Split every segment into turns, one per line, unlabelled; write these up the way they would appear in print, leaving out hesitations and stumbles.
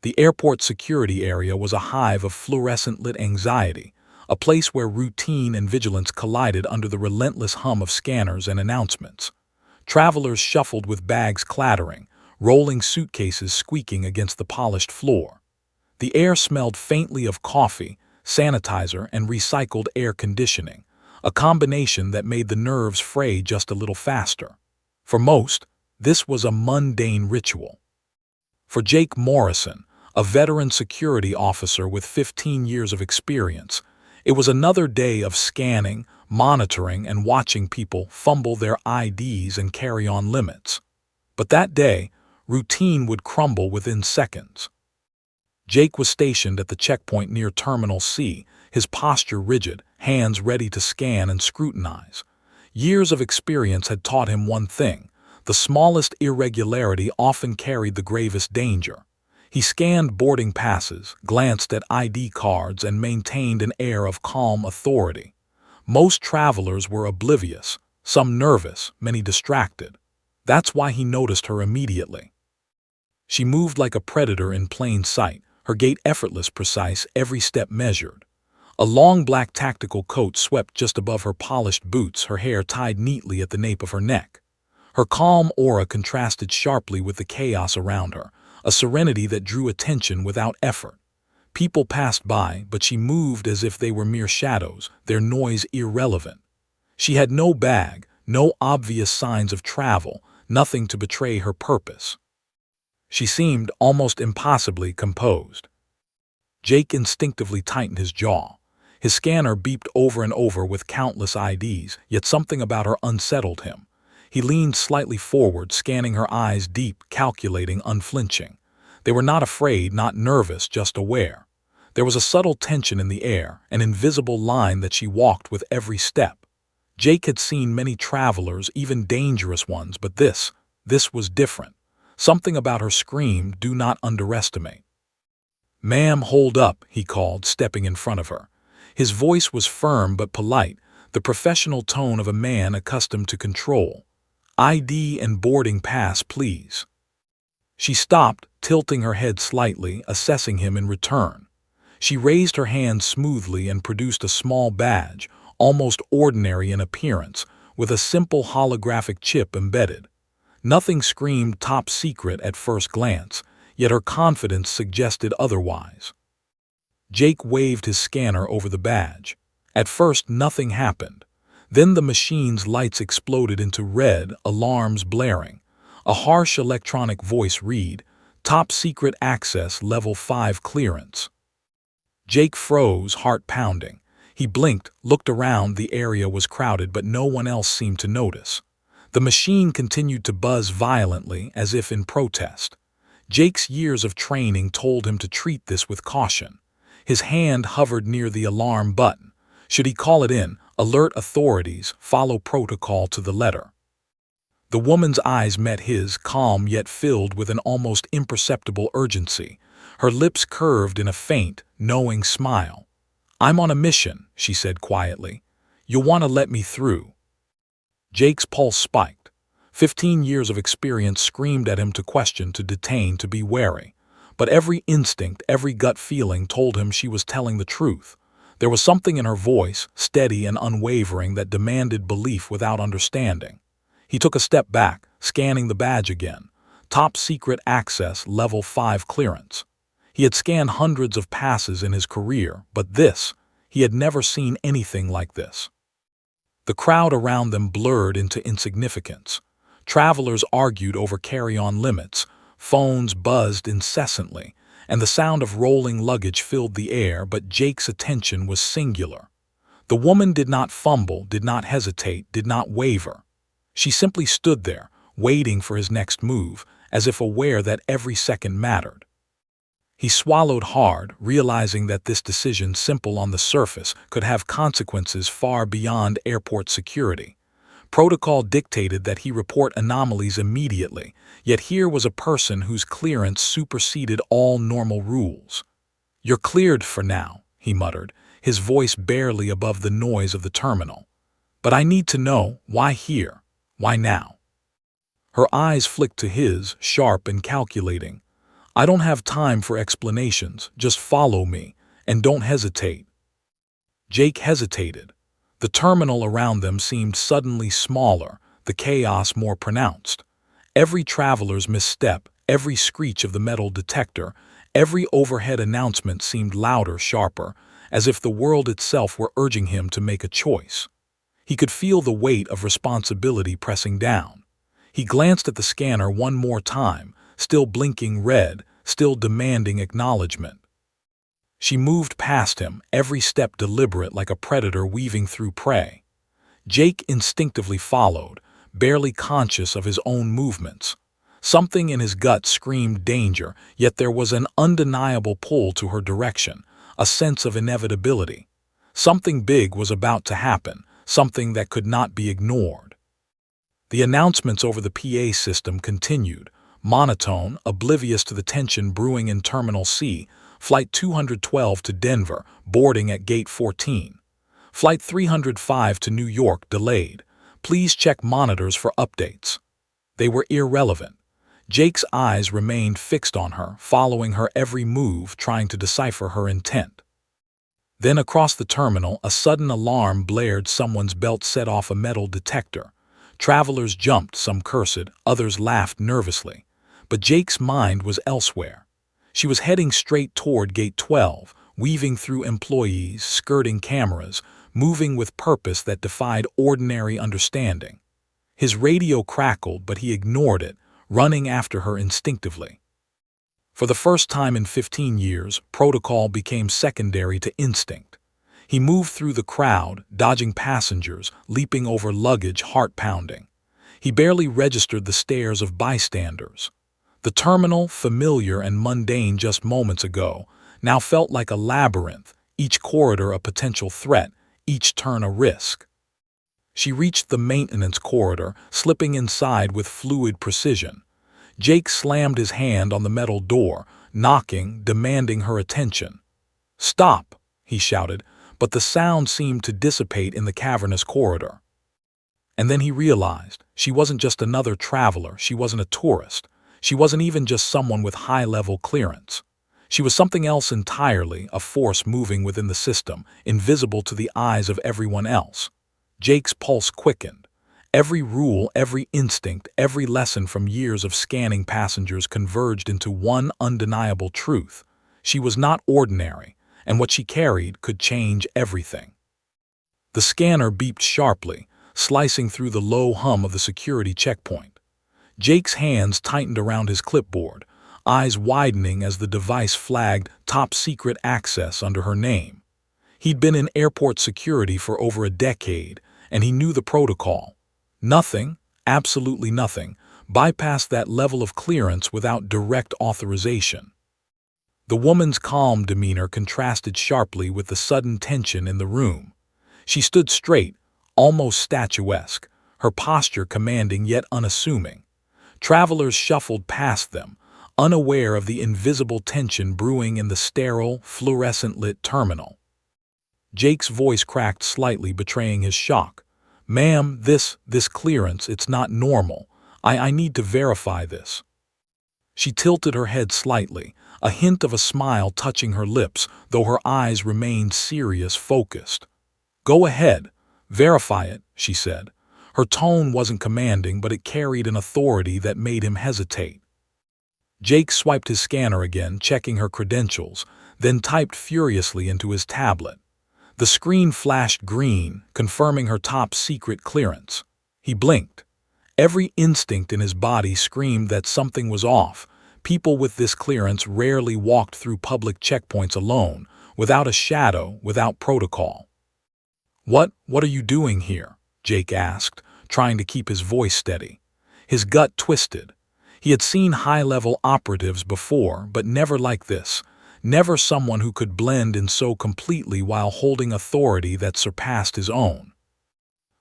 The airport security area was a hive of fluorescent-lit anxiety, a place where routine and vigilance collided under the relentless hum of scanners and announcements. Travelers shuffled with bags clattering, rolling suitcases squeaking against the polished floor. The air smelled faintly of coffee, sanitizer, and recycled air conditioning, a combination that made the nerves fray just a little faster. For most, this was a mundane ritual. For Jake Morrison, a veteran security officer with 15 years of experience, it was another day of scanning, monitoring, and watching people fumble their IDs and carry-on limits. But that day, routine would crumble within seconds. Jake was stationed at the checkpoint near Terminal C, his posture rigid, hands ready to scan and scrutinize. Years of experience had taught him one thing: the smallest irregularity often carried the gravest danger. He scanned boarding passes, glanced at ID cards, and maintained an air of calm authority. Most travelers were oblivious, some nervous, many distracted. That's why he noticed her immediately. She moved like a predator in plain sight, her gait effortless, precise, every step measured. A long black tactical coat swept just above her polished boots, her hair tied neatly at the nape of her neck. Her calm aura contrasted sharply with the chaos around her, a serenity that drew attention without effort. People passed by, but she moved as if they were mere shadows, their noise irrelevant. She had no bag, no obvious signs of travel, nothing to betray her purpose. She seemed almost impossibly composed. Jake instinctively tightened his jaw. His scanner beeped over and over with countless IDs, yet something about her unsettled him. He leaned slightly forward, scanning her eyes deep, calculating, unflinching. They were not afraid, not nervous, just aware. There was a subtle tension in the air, an invisible line that she walked with every step. Jake had seen many travelers, even dangerous ones, but this was different. Something about her screamed, "Do not underestimate." "Ma'am, hold up," he called, stepping in front of her. His voice was firm but polite, the professional tone of a man accustomed to control. "ID and boarding pass, please." She stopped, tilting her head slightly, assessing him in return. She raised her hand smoothly and produced a small badge, almost ordinary in appearance, with a simple holographic chip embedded. Nothing screamed top secret at first glance, yet her confidence suggested otherwise. Jake waved his scanner over the badge. At first, nothing happened. Then the machine's lights exploded into red, alarms blaring. A harsh electronic voice read, "Top secret access, level 5 clearance." Jake froze, heart pounding. He blinked, looked around. The area was crowded, but no one else seemed to notice. The machine continued to buzz violently, as if in protest. Jake's years of training told him to treat this with caution. His hand hovered near the alarm button. Should he call it in, alert authorities, follow protocol to the letter? The woman's eyes met his, calm yet filled with an almost imperceptible urgency. Her lips curved in a faint, knowing smile. "I'm on a mission," she said quietly. "You'll want to let me through." Jake's pulse spiked. 15 years of experience screamed at him to question, to detain, to be wary. But every instinct, every gut feeling told him she was telling the truth. There was something in her voice, steady and unwavering, that demanded belief without understanding. He took a step back, scanning the badge again. Top secret access, level 5 clearance. He had scanned hundreds of passes in his career, but he had never seen anything like this. The crowd around them blurred into insignificance. Travelers argued over carry-on limits, phones buzzed incessantly, and the sound of rolling luggage filled the air, but Jake's attention was singular. The woman did not fumble, did not hesitate, did not waver. She simply stood there, waiting for his next move, as if aware that every second mattered. He swallowed hard, realizing that this decision, simple on the surface, could have consequences far beyond airport security. Protocol dictated that he report anomalies immediately, yet here was a person whose clearance superseded all normal rules. "You're cleared for now," he muttered, his voice barely above the noise of the terminal. "But I need to know, why here? Why now?" Her eyes flicked to his, sharp and calculating. I don't have time for explanations, just follow me, and don't hesitate. Jake hesitated. The terminal around them seemed suddenly smaller, the chaos more pronounced. Every traveler's misstep, every screech of the metal detector, every overhead announcement seemed louder, sharper, as if the world itself were urging him to make a choice. He could feel the weight of responsibility pressing down. He glanced at the scanner one more time, still blinking red, still demanding acknowledgement. She moved past him, every step deliberate like a predator weaving through prey. Jake instinctively followed, barely conscious of his own movements. Something in his gut screamed danger, yet there was an undeniable pull to her direction, a sense of inevitability. Something big was about to happen, something that could not be ignored. The announcements over the PA system continued, monotone, oblivious to the tension brewing in Terminal C. Flight 212 to Denver, boarding at Gate 14. Flight 305 to New York, delayed. Please check monitors for updates. They were irrelevant. Jake's eyes remained fixed on her, following her every move, trying to decipher her intent. Then across the terminal, a sudden alarm blared. Someone's belt set off a metal detector. Travelers jumped, some cursed, others laughed nervously. But Jake's mind was elsewhere. She was heading straight toward Gate 12, weaving through employees, skirting cameras, moving with purpose that defied ordinary understanding. His radio crackled, but he ignored it, running after her instinctively. For the first time in 15 years, protocol became secondary to instinct. He moved through the crowd, dodging passengers, leaping over luggage, heart pounding. He barely registered the stares of bystanders. The terminal, familiar and mundane just moments ago, now felt like a labyrinth, each corridor a potential threat, each turn a risk. She reached the maintenance corridor, slipping inside with fluid precision. Jake slammed his hand on the metal door, knocking, demanding her attention. "Stop!" he shouted, but the sound seemed to dissipate in the cavernous corridor. And then he realized she wasn't just another traveler, she wasn't a tourist. She wasn't even just someone with high-level clearance. She was something else entirely, a force moving within the system, invisible to the eyes of everyone else. Jake's pulse quickened. Every rule, every instinct, every lesson from years of scanning passengers converged into one undeniable truth. She was not ordinary, and what she carried could change everything. The scanner beeped sharply, slicing through the low hum of the security checkpoint. Jake's hands tightened around his clipboard, eyes widening as the device flagged top secret access under her name. He'd been in airport security for over a decade, and he knew the protocol. Nothing, absolutely nothing, bypassed that level of clearance without direct authorization. The woman's calm demeanor contrasted sharply with the sudden tension in the room. She stood straight, almost statuesque, her posture commanding yet unassuming. Travelers shuffled past them, unaware of the invisible tension brewing in the sterile, fluorescent-lit terminal. Jake's voice cracked slightly, betraying his shock. "Ma'am, this clearance, it's not normal. I need to verify this." She tilted her head slightly, a hint of a smile touching her lips, though her eyes remained serious, focused. "Go ahead, verify it," she said. Her tone wasn't commanding, but it carried an authority that made him hesitate. Jake swiped his scanner again, checking her credentials, then typed furiously into his tablet. The screen flashed green, confirming her top secret clearance. He blinked. Every instinct in his body screamed that something was off. People with this clearance rarely walked through public checkpoints alone, without a shadow, without protocol. What are you doing here?" Jake asked, trying to keep his voice steady. His gut twisted. He had seen high-level operatives before, but never like this. Never someone who could blend in so completely while holding authority that surpassed his own.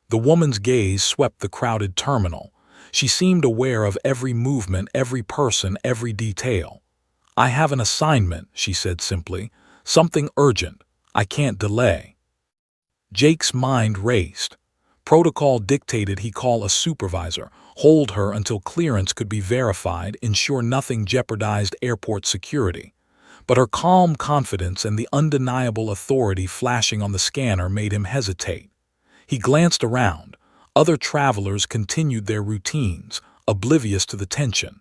The woman's gaze swept the crowded terminal. She seemed aware of every movement, every person, every detail. "I have an assignment," she said simply. "Something urgent. I can't delay." Jake's mind raced. Protocol dictated he call a supervisor, hold her until clearance could be verified, ensure nothing jeopardized airport security. But her calm confidence and the undeniable authority flashing on the scanner made him hesitate. He glanced around. Other travelers continued their routines, oblivious to the tension.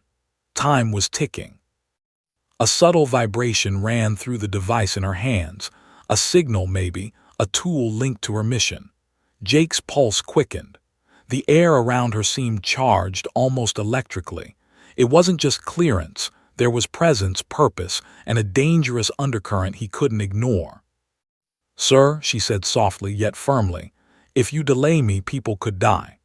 Time was ticking. A subtle vibration ran through the device in her hands, a signal maybe, a tool linked to her mission. Jake's pulse quickened. The air around her seemed charged, almost electrically. It wasn't just clearance, there was presence, purpose, and a dangerous undercurrent he couldn't ignore. "Sir," she said softly yet firmly, "if you delay me, people could die."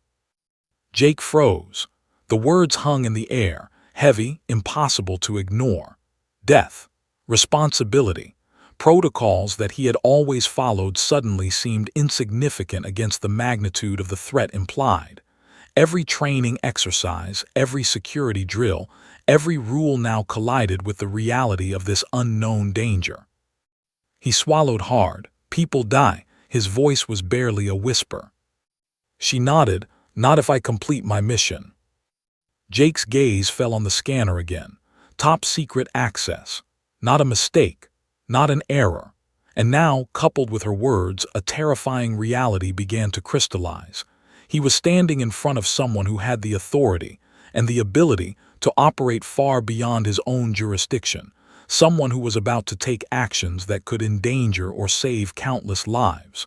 Jake froze. The words hung in the air, heavy, impossible to ignore. Death, responsibility, protocols that he had always followed suddenly seemed insignificant against the magnitude of the threat implied. Every training exercise, every security drill, every rule now collided with the reality of this unknown danger. He swallowed hard. "People die." His voice was barely a whisper. She nodded. "Not if I complete my mission." Jake's gaze fell on the scanner again. Top secret access. Not a mistake. Not an error. And now, coupled with her words, a terrifying reality began to crystallize. He was standing in front of someone who had the authority and the ability to operate far beyond his own jurisdiction, someone who was about to take actions that could endanger or save countless lives.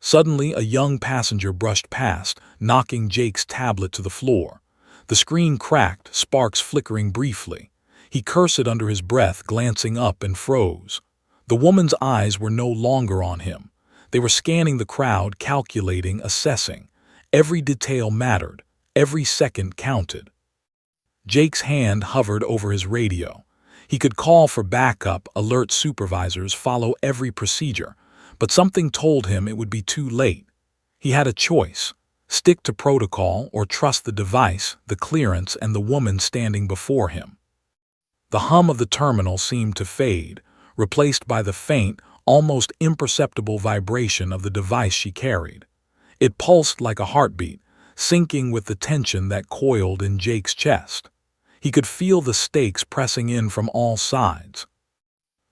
Suddenly, a young passenger brushed past, knocking Jake's tablet to the floor. The screen cracked, sparks flickering briefly. He cursed under his breath, glancing up, and froze. The woman's eyes were no longer on him. They were scanning the crowd, calculating, assessing. Every detail mattered. Every second counted. Jake's hand hovered over his radio. He could call for backup, alert supervisors, follow every procedure, but something told him it would be too late. He had a choice: stick to protocol or trust the device, the clearance, and the woman standing before him. The hum of the terminal seemed to fade, replaced by the faint, almost imperceptible vibration of the device she carried. It pulsed like a heartbeat, syncing with the tension that coiled in Jake's chest. He could feel the stakes pressing in from all sides.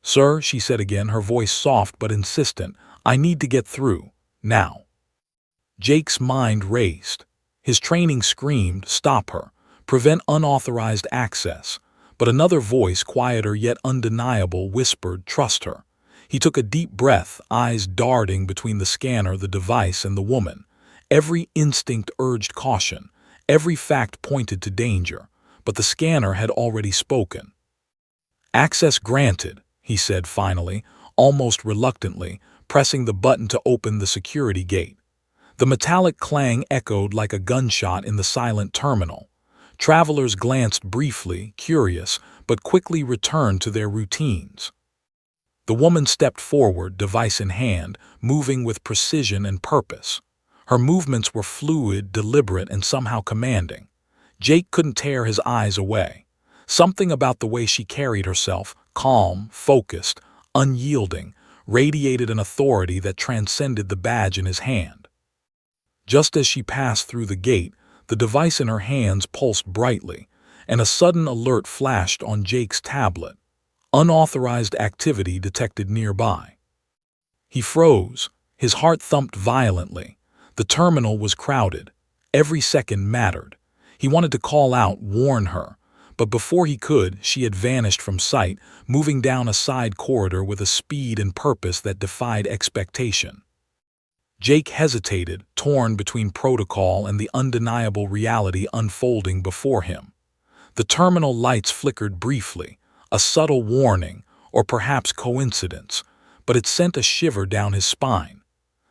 "Sir," she said again, her voice soft but insistent, "I need to get through, now." Jake's mind raced. His training screamed, "Stop her. Prevent unauthorized access." But another voice, quieter yet undeniable, whispered, "Trust her." He took a deep breath, eyes darting between the scanner, the device, and the woman. Every instinct urged caution. Every fact pointed to danger. But the scanner had already spoken. "Access granted," he said finally, almost reluctantly, pressing the button to open the security gate. The metallic clang echoed like a gunshot in the silent terminal. Travelers glanced briefly, curious, but quickly returned to their routines. The woman stepped forward, device in hand, moving with precision and purpose. Her movements were fluid, deliberate, and somehow commanding. Jake couldn't tear his eyes away. Something about the way she carried herself, calm, focused, unyielding, radiated an authority that transcended the badge in his hand. Just as she passed through the gate, the device in her hands pulsed brightly, and a sudden alert flashed on Jake's tablet. Unauthorized activity detected nearby. He froze. His heart thumped violently. The terminal was crowded. Every second mattered. He wanted to call out, warn her, but before he could, she had vanished from sight, moving down a side corridor with a speed and purpose that defied expectation. Jake hesitated, torn between protocol and the undeniable reality unfolding before him. The terminal lights flickered briefly, a subtle warning, or perhaps coincidence, but it sent a shiver down his spine.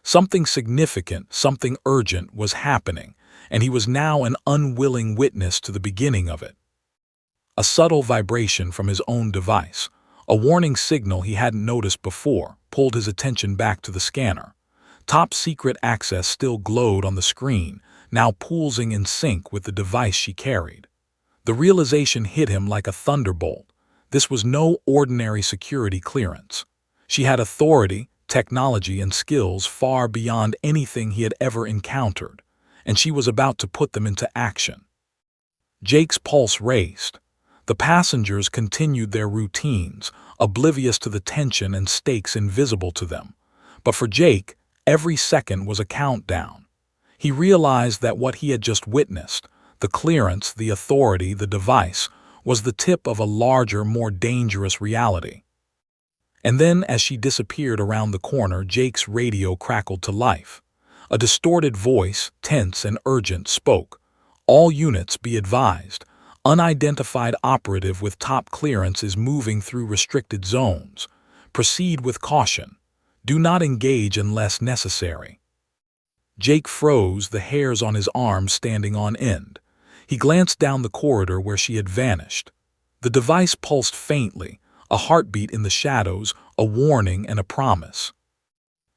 Something significant, something urgent was happening, and he was now an unwilling witness to the beginning of it. A subtle vibration from his own device, a warning signal he hadn't noticed before, pulled his attention back to the scanner. Top secret access still glowed on the screen, now pulsing in sync with the device she carried. The realization hit him like a thunderbolt. This was no ordinary security clearance. She had authority, technology and skills far beyond anything he had ever encountered, and she was about to put them into action. Jake's pulse raced. The passengers continued their routines, oblivious to the tension and stakes invisible to them. But for Jake, every second was a countdown. He realized that what he had just witnessed, the clearance, the authority, the device, was the tip of a larger, more dangerous reality. And then, as she disappeared around the corner, Jake's radio crackled to life. A distorted voice, tense and urgent, spoke. "All units be advised. Unidentified operative with top clearance is moving through restricted zones. Proceed with caution. Do not engage unless necessary." Jake froze, the hairs on his arms standing on end. He glanced down the corridor where she had vanished. The device pulsed faintly, a heartbeat in the shadows, a warning and a promise.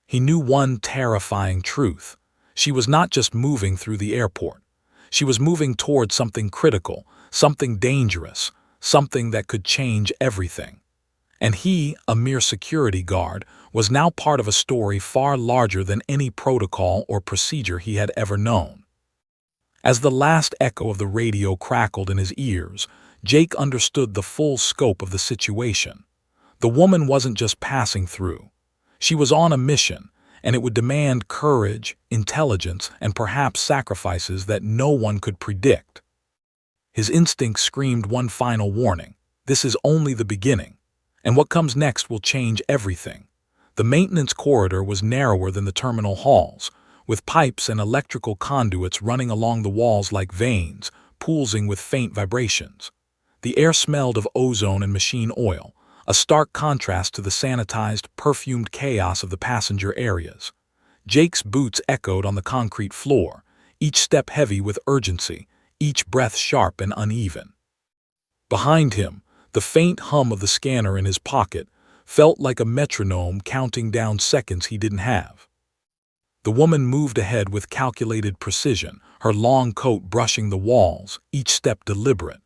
He knew one terrifying truth. She was not just moving through the airport. She was moving toward something critical, something dangerous, something that could change everything. And he, a mere security guard, was now part of a story far larger than any protocol or procedure he had ever known. As the last echo of the radio crackled in his ears, Jake understood the full scope of the situation. The woman wasn't just passing through. She was on a mission, and it would demand courage, intelligence, and perhaps sacrifices that no one could predict. His instinct screamed one final warning: this is only the beginning, and what comes next will change everything. The maintenance corridor was narrower than the terminal halls, with pipes and electrical conduits running along the walls like veins, pulsing with faint vibrations. The air smelled of ozone and machine oil, a stark contrast to the sanitized, perfumed chaos of the passenger areas. Jake's boots echoed on the concrete floor, each step heavy with urgency, each breath sharp and uneven. Behind him, the faint hum of the scanner in his pocket felt like a metronome counting down seconds he didn't have. The woman moved ahead with calculated precision, her long coat brushing the walls, each step deliberate.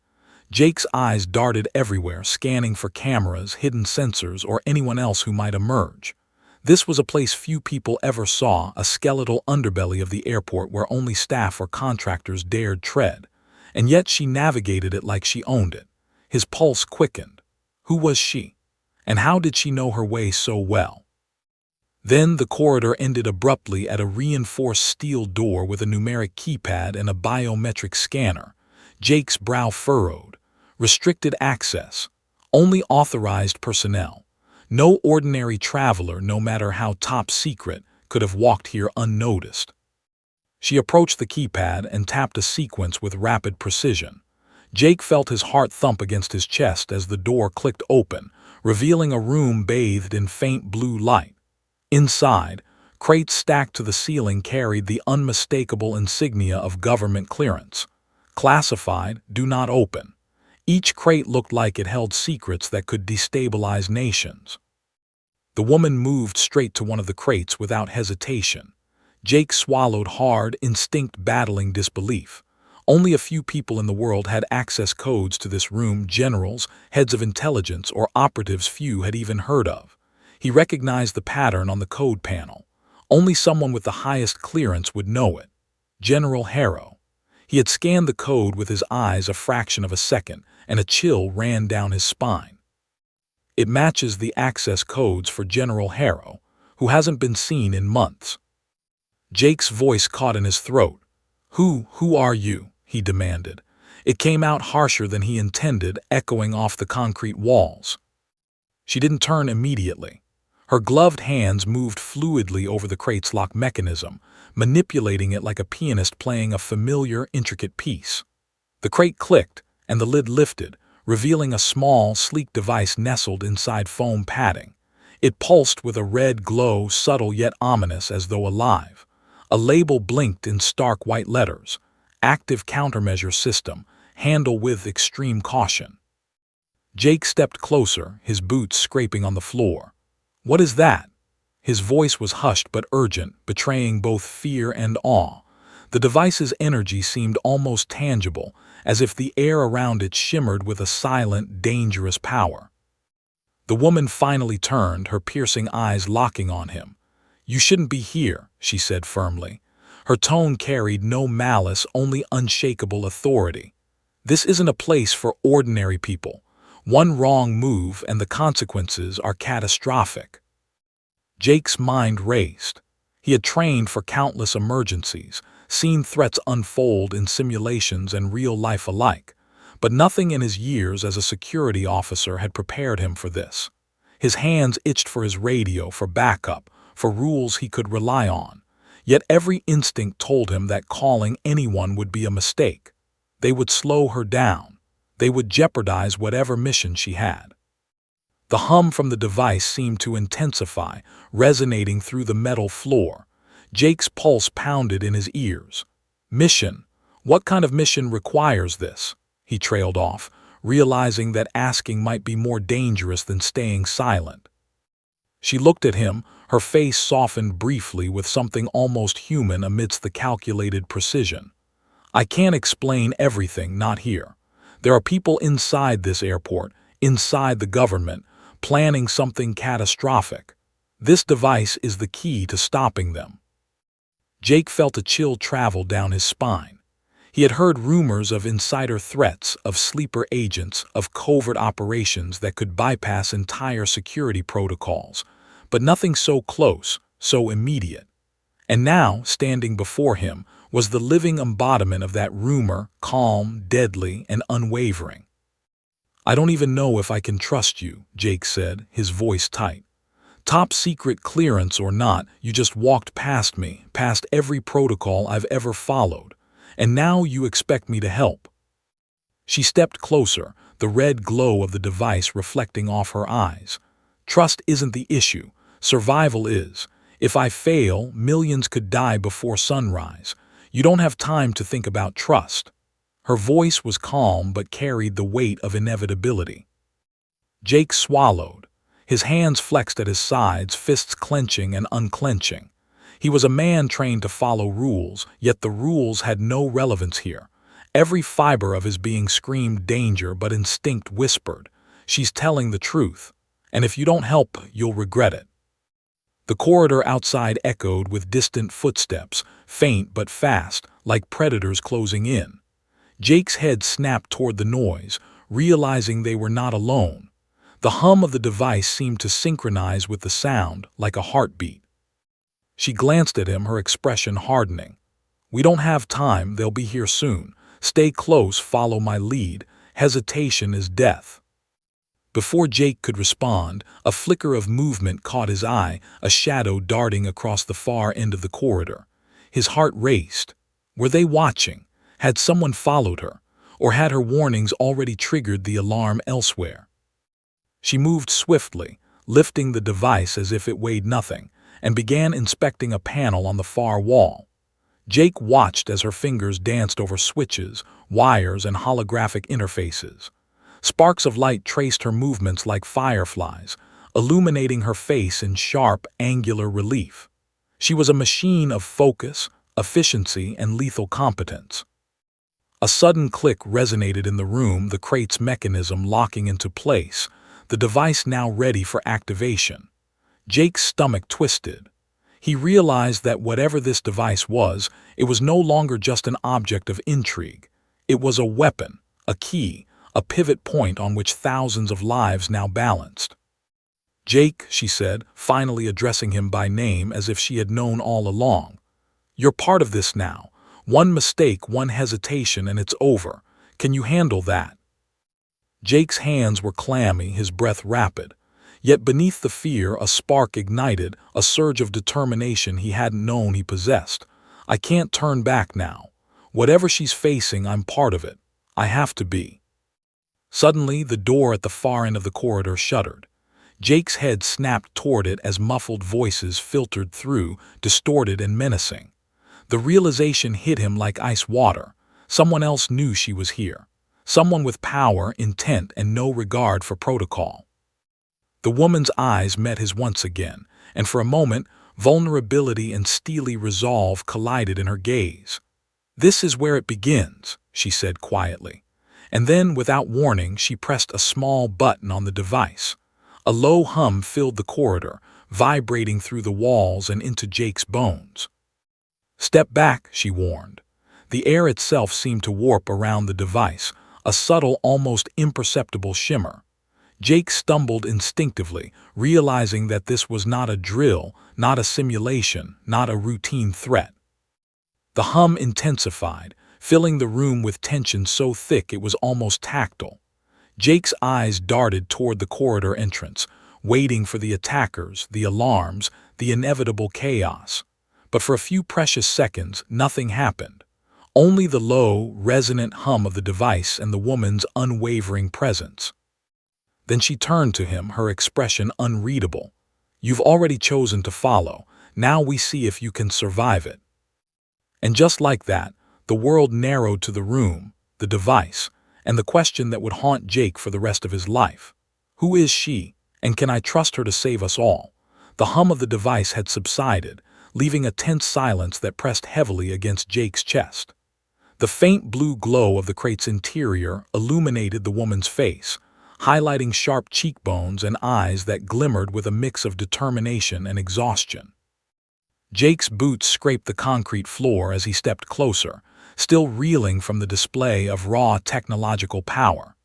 Jake's eyes darted everywhere, scanning for cameras, hidden sensors, or anyone else who might emerge. This was a place few people ever saw, a skeletal underbelly of the airport where only staff or contractors dared tread. And yet she navigated it like she owned it. His pulse quickened. Who was she? And how did she know her way so well? Then the corridor ended abruptly at a reinforced steel door with a numeric keypad and a biometric scanner. Jake's brow furrowed. Restricted access. Only authorized personnel. No ordinary traveler, no matter how top secret, could have walked here unnoticed. She approached the keypad and tapped a sequence with rapid precision. Jake felt his heart thump against his chest as the door clicked open, revealing a room bathed in faint blue light. Inside, crates stacked to the ceiling carried the unmistakable insignia of government clearance. Classified, do not open. Each crate looked like it held secrets that could destabilize nations. The woman moved straight to one of the crates without hesitation. Jake swallowed hard, instinct battling disbelief. Only a few people in the world had access codes to this room: generals, heads of intelligence, or operatives few had even heard of. He recognized the pattern on the code panel. Only someone with the highest clearance would know it. General Harrow. He had scanned the code with his eyes a fraction of a second, and a chill ran down his spine. It matches the access codes for General Harrow, who hasn't been seen in months. Jake's voice caught in his throat. Who are you?" he demanded. It came out harsher than he intended, echoing off the concrete walls. She didn't turn immediately. Her gloved hands moved fluidly over the crate's lock mechanism, manipulating it like a pianist playing a familiar, intricate piece. The crate clicked, and the lid lifted, revealing a small, sleek device nestled inside foam padding. It pulsed with a red glow, subtle yet ominous, as though alive. A label blinked in stark white letters: Active Countermeasure System, handle with extreme caution. Jake stepped closer, his boots scraping on the floor. "What is that?" His voice was hushed but urgent, betraying both fear and awe. The device's energy seemed almost tangible, as if the air around it shimmered with a silent, dangerous power. The woman finally turned, her piercing eyes locking on him. "You shouldn't be here," she said firmly. Her tone carried no malice, only unshakable authority. "This isn't a place for ordinary people. One wrong move and the consequences are catastrophic." Jake's mind raced. He had trained for countless emergencies, seen threats unfold in simulations and real life alike, but nothing in his years as a security officer had prepared him for this. His hands itched for his radio, for backup, for rules he could rely on. Yet every instinct told him that calling anyone would be a mistake. They would slow her down. They would jeopardize whatever mission she had. The hum from the device seemed to intensify, resonating through the metal floor. Jake's pulse pounded in his ears. "Mission? What kind of mission requires this?" He trailed off, realizing that asking might be more dangerous than staying silent. She looked at him, her face softened briefly with something almost human amidst the calculated precision. "I can't explain everything, not here. There are people inside this airport, inside the government, planning something catastrophic. This device is the key to stopping them." Jake felt a chill travel down his spine. He had heard rumors of insider threats, of sleeper agents, of covert operations that could bypass entire security protocols, but nothing so close, so immediate. And now, standing before him, was the living embodiment of that rumor, calm, deadly, and unwavering. "I don't even know if I can trust you," Jake said, his voice tight. "Top secret clearance or not, you just walked past me, past every protocol I've ever followed, and now you expect me to help." She stepped closer, the red glow of the device reflecting off her eyes. "Trust isn't the issue. Survival is. If I fail, millions could die before sunrise. You don't have time to think about trust." Her voice was calm but carried the weight of inevitability. Jake swallowed. His hands flexed at his sides, fists clenching and unclenching. He was a man trained to follow rules, yet the rules had no relevance here. Every fiber of his being screamed danger, but instinct whispered, "She's telling the truth, and if you don't help, you'll regret it." The corridor outside echoed with distant footsteps, faint but fast, like predators closing in. Jake's head snapped toward the noise, realizing they were not alone. The hum of the device seemed to synchronize with the sound, like a heartbeat. She glanced at him, her expression hardening. "We don't have time, they'll be here soon. Stay close, follow my lead. Hesitation is death." Before Jake could respond, a flicker of movement caught his eye, a shadow darting across the far end of the corridor. His heart raced. Were they watching? Had someone followed her? Or had her warnings already triggered the alarm elsewhere? She moved swiftly, lifting the device as if it weighed nothing, and began inspecting a panel on the far wall. Jake watched as her fingers danced over switches, wires, and holographic interfaces. Sparks of light traced her movements like fireflies, illuminating her face in sharp, angular relief. She was a machine of focus, efficiency, and lethal competence. A sudden click resonated in the room, the crate's mechanism locking into place, the device now ready for activation. Jake's stomach twisted. He realized that whatever this device was, it was no longer just an object of intrigue. It was a weapon, a key, a pivot point on which thousands of lives now balanced. "Jake," she said, finally addressing him by name as if she had known all along. "You're part of this now. One mistake, one hesitation, and it's over. Can you handle that?" Jake's hands were clammy, his breath rapid. Yet beneath the fear, a spark ignited, a surge of determination he hadn't known he possessed. "I can't turn back now. Whatever she's facing, I'm part of it. I have to be." Suddenly, the door at the far end of the corridor shuddered. Jake's head snapped toward it as muffled voices filtered through, distorted and menacing. The realization hit him like ice water. Someone else knew she was here. Someone with power, intent, and no regard for protocol. The woman's eyes met his once again, and for a moment, vulnerability and steely resolve collided in her gaze. "This is where it begins," she said quietly. And then, without warning, she pressed a small button on the device. A low hum filled the corridor, vibrating through the walls and into Jake's bones. "Step back," she warned. The air itself seemed to warp around the device, a subtle, almost imperceptible shimmer. Jake stumbled instinctively, realizing that this was not a drill, not a simulation, not a routine threat. The hum intensified, filling the room with tension so thick it was almost tactile. Jake's eyes darted toward the corridor entrance, waiting for the attackers, the alarms, the inevitable chaos. But for a few precious seconds, nothing happened. Only the low, resonant hum of the device and the woman's unwavering presence. Then she turned to him, her expression unreadable. "You've already chosen to follow. Now we see if you can survive it." And just like that, the world narrowed to the room, the device, and the question that would haunt Jake for the rest of his life. Who is she, and can I trust her to save us all? The hum of the device had subsided, leaving a tense silence that pressed heavily against Jake's chest. The faint blue glow of the crate's interior illuminated the woman's face, highlighting sharp cheekbones and eyes that glimmered with a mix of determination and exhaustion. Jake's boots scraped the concrete floor as he stepped closer, still reeling from the display of raw technological power.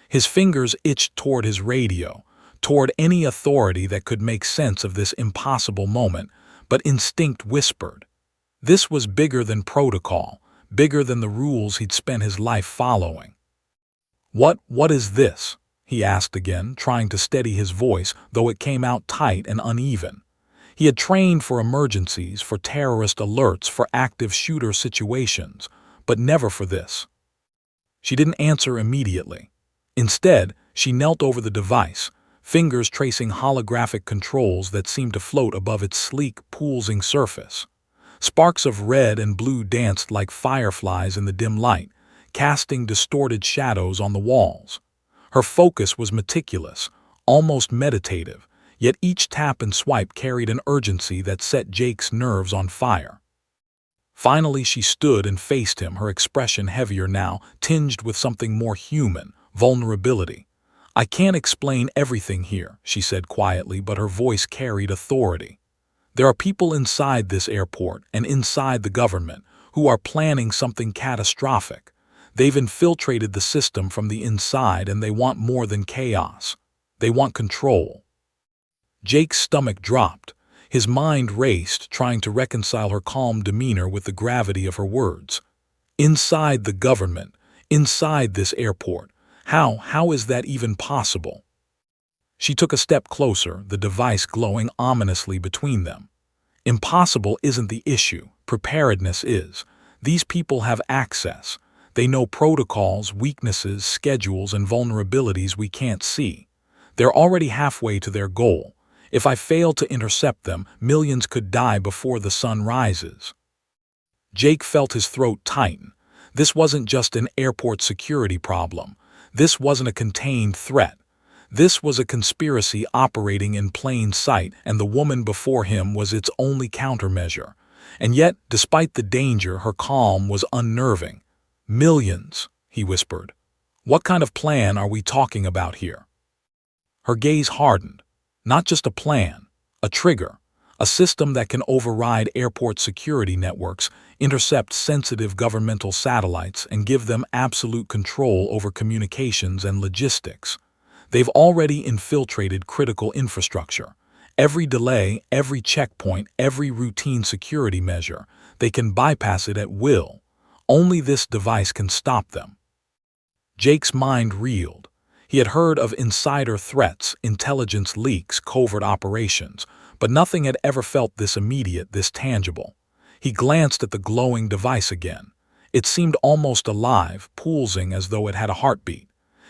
His fingers itched toward his radio, toward any authority that could make sense of this impossible moment, but instinct whispered. This was bigger than protocol, bigger than the rules he'd spent his life following. What is this?" he asked again, trying to steady his voice, though it came out tight and uneven. He had trained for emergencies, for terrorist alerts, for active shooter situations, but never for this. She didn't answer immediately. Instead, she knelt over the device, fingers tracing holographic controls that seemed to float above its sleek, pulsing surface. Sparks of red and blue danced like fireflies in the dim light, casting distorted shadows on the walls. Her focus was meticulous, almost meditative, yet each tap and swipe carried an urgency that set Jake's nerves on fire. Finally, she stood and faced him, her expression heavier now, tinged with something more human, vulnerability. "I can't explain everything here," she said quietly, but her voice carried authority. "There are people inside this airport and inside the government who are planning something catastrophic. They've infiltrated the system from the inside and they want more than chaos. They want control." Jake's stomach dropped. His mind raced, trying to reconcile her calm demeanor with the gravity of her words. "Inside the government, inside this airport. How is that even possible?" She took a step closer, the device glowing ominously between them. "Impossible isn't the issue. Preparedness is. These people have access. They know protocols, weaknesses, schedules, and vulnerabilities we can't see. They're already halfway to their goal. If I fail to intercept them, millions could die before the sun rises." Jake felt his throat tighten. This wasn't just an airport security problem. This wasn't a contained threat. This was a conspiracy operating in plain sight, and the woman before him was its only countermeasure. And yet, despite the danger, her calm was unnerving. "Millions," he whispered. "What kind of plan are we talking about here?" Her gaze hardened. Not just a plan, a trigger, a system that can override airport security networks, intercept sensitive governmental satellites, and give them absolute control over communications and logistics. They've already infiltrated critical infrastructure. Every delay, every checkpoint, every routine security measure, they can bypass it at will. Only this device can stop them. Jake's mind reeled. He had heard of insider threats, intelligence leaks, covert operations, but nothing had ever felt this immediate, this tangible. He glanced at the glowing device again. It seemed almost alive, pulsing as though it had a heartbeat.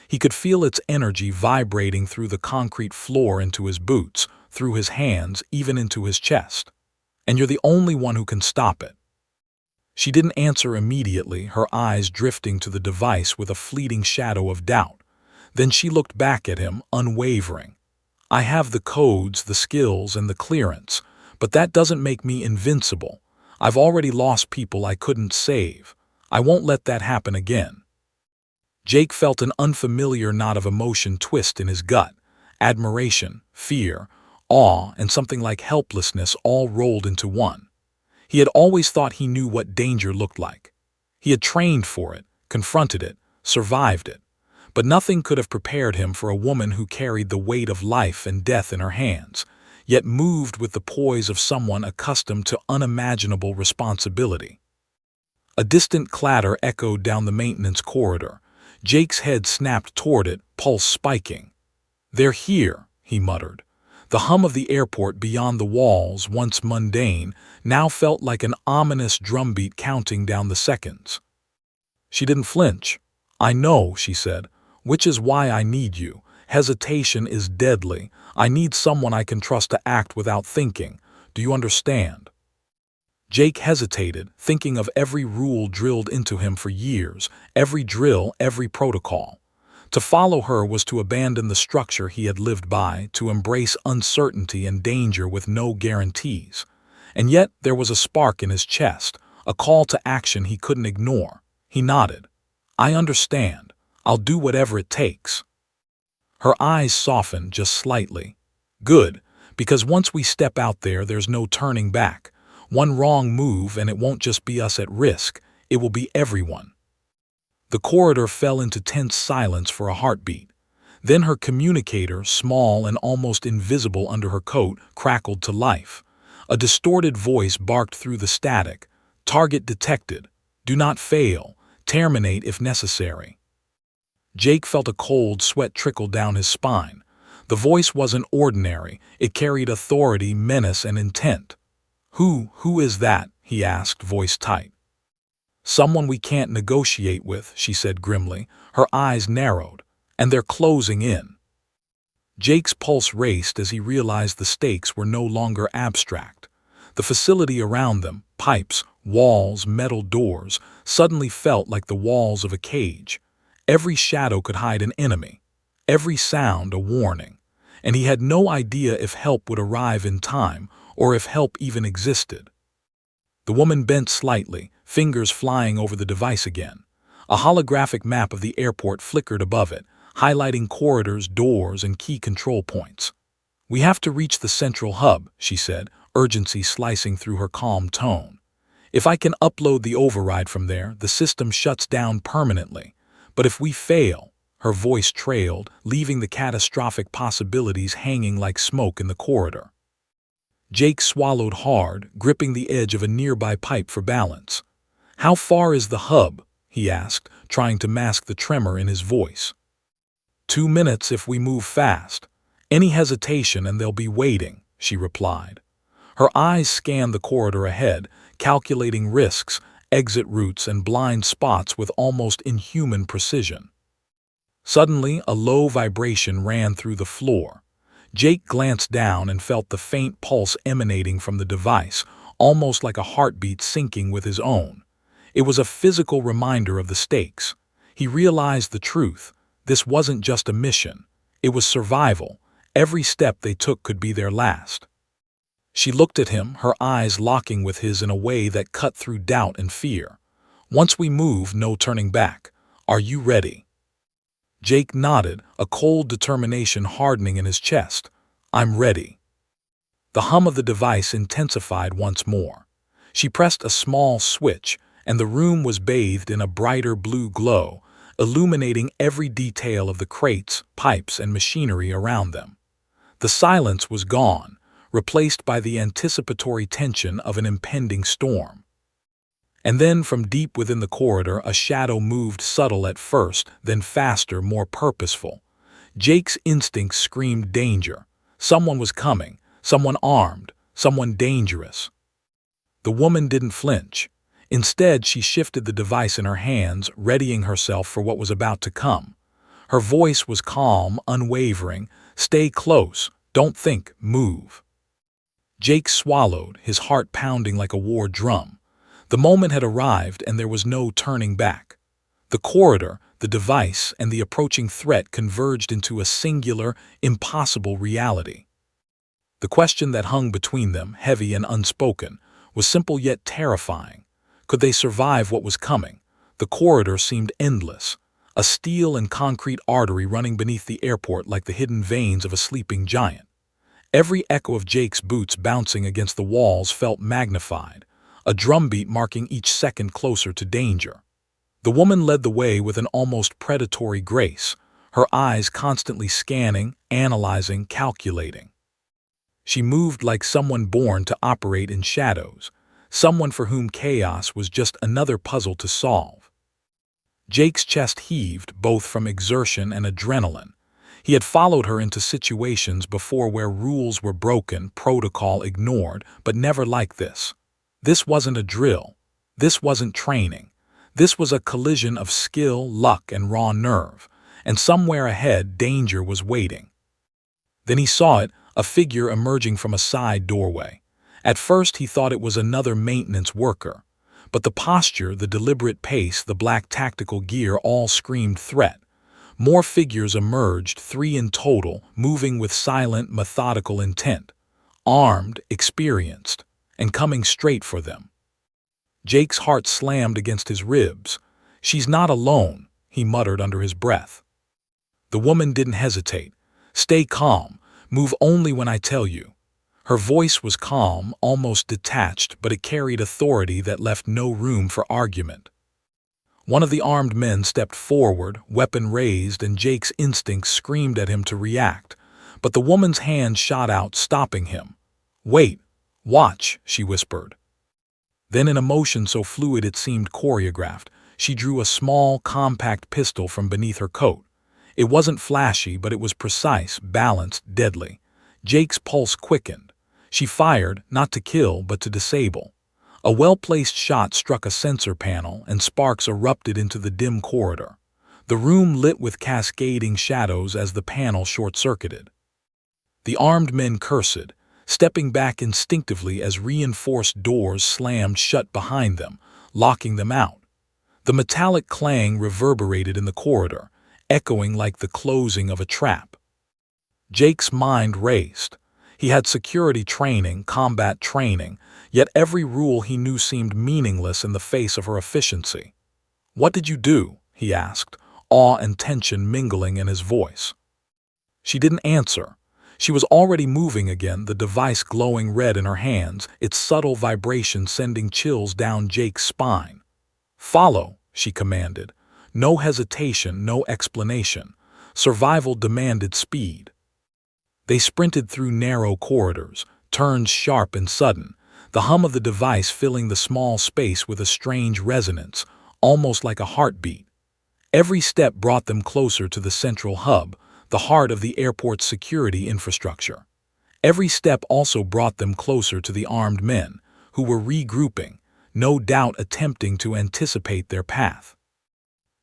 He could feel its energy vibrating through the concrete floor into his boots, through his hands, even into his chest. "And you're the only one who can stop it." She didn't answer immediately, her eyes drifting to the device with a fleeting shadow of doubt. Then she looked back at him, unwavering. "I have the codes, the skills, and the clearance, but that doesn't make me invincible. I've already lost people I couldn't save. I won't let that happen again." Jake felt an unfamiliar knot of emotion twist in his gut. Admiration, fear, awe, and something like helplessness all rolled into one. He had always thought he knew what danger looked like. He had trained for it, confronted it, survived it. But nothing could have prepared him for a woman who carried the weight of life and death in her hands, yet moved with the poise of someone accustomed to unimaginable responsibility. A distant clatter echoed down the maintenance corridor. Jake's head snapped toward it, pulse spiking. "They're here," he muttered. The hum of the airport beyond the walls, once mundane, now felt like an ominous drumbeat counting down the seconds. She didn't flinch. "I know," she said, "which is why I need you. Hesitation is deadly. I need someone I can trust to act without thinking. Do you understand?" Jake hesitated, thinking of every rule drilled into him for years, every drill, every protocol. To follow her was to abandon the structure he had lived by, to embrace uncertainty and danger with no guarantees. And yet there was a spark in his chest, a call to action he couldn't ignore. He nodded. "I understand. I'll do whatever it takes." Her eyes softened just slightly. "Good, because once we step out there, there's no turning back. One wrong move and it won't just be us at risk, it will be everyone." The corridor fell into tense silence for a heartbeat. Then her communicator, small and almost invisible under her coat, crackled to life. A distorted voice barked through the static. "Target detected. Do not fail. Terminate if necessary." Jake felt a cold sweat trickle down his spine. The voice wasn't ordinary. It carried authority, menace, and intent. Who is that?" he asked, voice tight. "Someone we can't negotiate with," she said grimly. Her eyes narrowed. "And they're closing in." Jake's pulse raced as he realized the stakes were no longer abstract. The facility around them, pipes, walls, metal doors, suddenly felt like the walls of a cage. Every shadow could hide an enemy, every sound a warning, and he had no idea if help would arrive in time or if help even existed. The woman bent slightly, fingers flying over the device again. A holographic map of the airport flickered above it, highlighting corridors, doors, and key control points. "We have to reach the central hub," she said, urgency slicing through her calm tone. "If I can upload the override from there, the system shuts down permanently. But if we fail," her voice trailed, leaving the catastrophic possibilities hanging like smoke in the corridor. Jake swallowed hard, gripping the edge of a nearby pipe for balance. "How far is the hub?" he asked, trying to mask the tremor in his voice. 2 minutes if we move fast. Any hesitation and they'll be waiting," she replied. Her eyes scanned the corridor ahead, calculating risks, exit routes, and blind spots with almost inhuman precision. Suddenly, a low vibration ran through the floor. Jake glanced down and felt the faint pulse emanating from the device, almost like a heartbeat syncing with his own. It was a physical reminder of the stakes. He realized the truth. This wasn't just a mission. It was survival. Every step they took could be their last. She looked at him, her eyes locking with his in a way that cut through doubt and fear. "Once we move, no turning back. Are you ready?" Jake nodded, a cold determination hardening in his chest. "I'm ready." The hum of the device intensified once more. She pressed a small switch, and the room was bathed in a brighter blue glow, illuminating every detail of the crates, pipes, and machinery around them. The silence was gone, replaced by the anticipatory tension of an impending storm. And then from deep within the corridor a shadow moved, subtle at first, then faster, more purposeful. Jake's instincts screamed danger. Someone was coming, someone armed, someone dangerous. The woman didn't flinch. Instead, she shifted the device in her hands, readying herself for what was about to come. Her voice was calm, unwavering. "Stay close. Don't think. Move." Jake swallowed, his heart pounding like a war drum. The moment had arrived, and there was no turning back. The corridor, the device, and the approaching threat converged into a singular, impossible reality. The question that hung between them, heavy and unspoken, was simple yet terrifying. Could they survive what was coming? The corridor seemed endless. a steel and concrete artery running beneath the airport like the hidden veins of a sleeping giant. Every echo of Jake's boots bouncing against the walls felt magnified, a drumbeat marking each second closer to danger. The woman led the way with an almost predatory grace, her eyes constantly scanning, analyzing, calculating. She moved like someone born to operate in shadows, someone for whom chaos was just another puzzle to solve. Jake's chest heaved, both from exertion and adrenaline. He had followed her into situations before where rules were broken, protocol ignored, but never like this. This wasn't a drill. This wasn't training. This was a collision of skill, luck, and raw nerve, and somewhere ahead danger was waiting. Then he saw it, a figure emerging from a side doorway. At first he thought it was another maintenance worker, but the posture, the deliberate pace, the black tactical gear all screamed threat. More figures emerged, 3 in total, moving with silent, methodical intent, armed, experienced, and coming straight for them. Jake's heart slammed against his ribs. "She's not alone," he muttered under his breath. The woman didn't hesitate. "Stay calm. Move only when I tell you." Her voice was calm, almost detached, but it carried authority that left no room for argument. One of the armed men stepped forward, weapon raised, and Jake's instincts screamed at him to react. But the woman's hand shot out, stopping him. "Wait. Watch," she whispered. Then, in a motion so fluid it seemed choreographed, she drew a small, compact pistol from beneath her coat. It wasn't flashy, but it was precise, balanced, deadly. Jake's pulse quickened. She fired, not to kill, but to disable. A well-placed shot struck a sensor panel, and sparks erupted into the dim corridor. The room lit with cascading shadows as the panel short-circuited. The armed men cursed, stepping back instinctively as reinforced doors slammed shut behind them, locking them out. The metallic clang reverberated in the corridor, echoing like the closing of a trap. Jake's mind raced. He had security training, combat training, yet every rule he knew seemed meaningless in the face of her efficiency. "What did you do?" he asked, awe and tension mingling in his voice. She didn't answer. She was already moving again, the device glowing red in her hands, its subtle vibration sending chills down Jake's spine. "Follow," she commanded. No hesitation, no explanation. Survival demanded speed. They sprinted through narrow corridors, turns sharp and sudden, the hum of the device filling the small space with a strange resonance, almost like a heartbeat. Every step brought them closer to the central hub, the heart of the airport's security infrastructure. Every step also brought them closer to the armed men, who were regrouping, no doubt attempting to anticipate their path.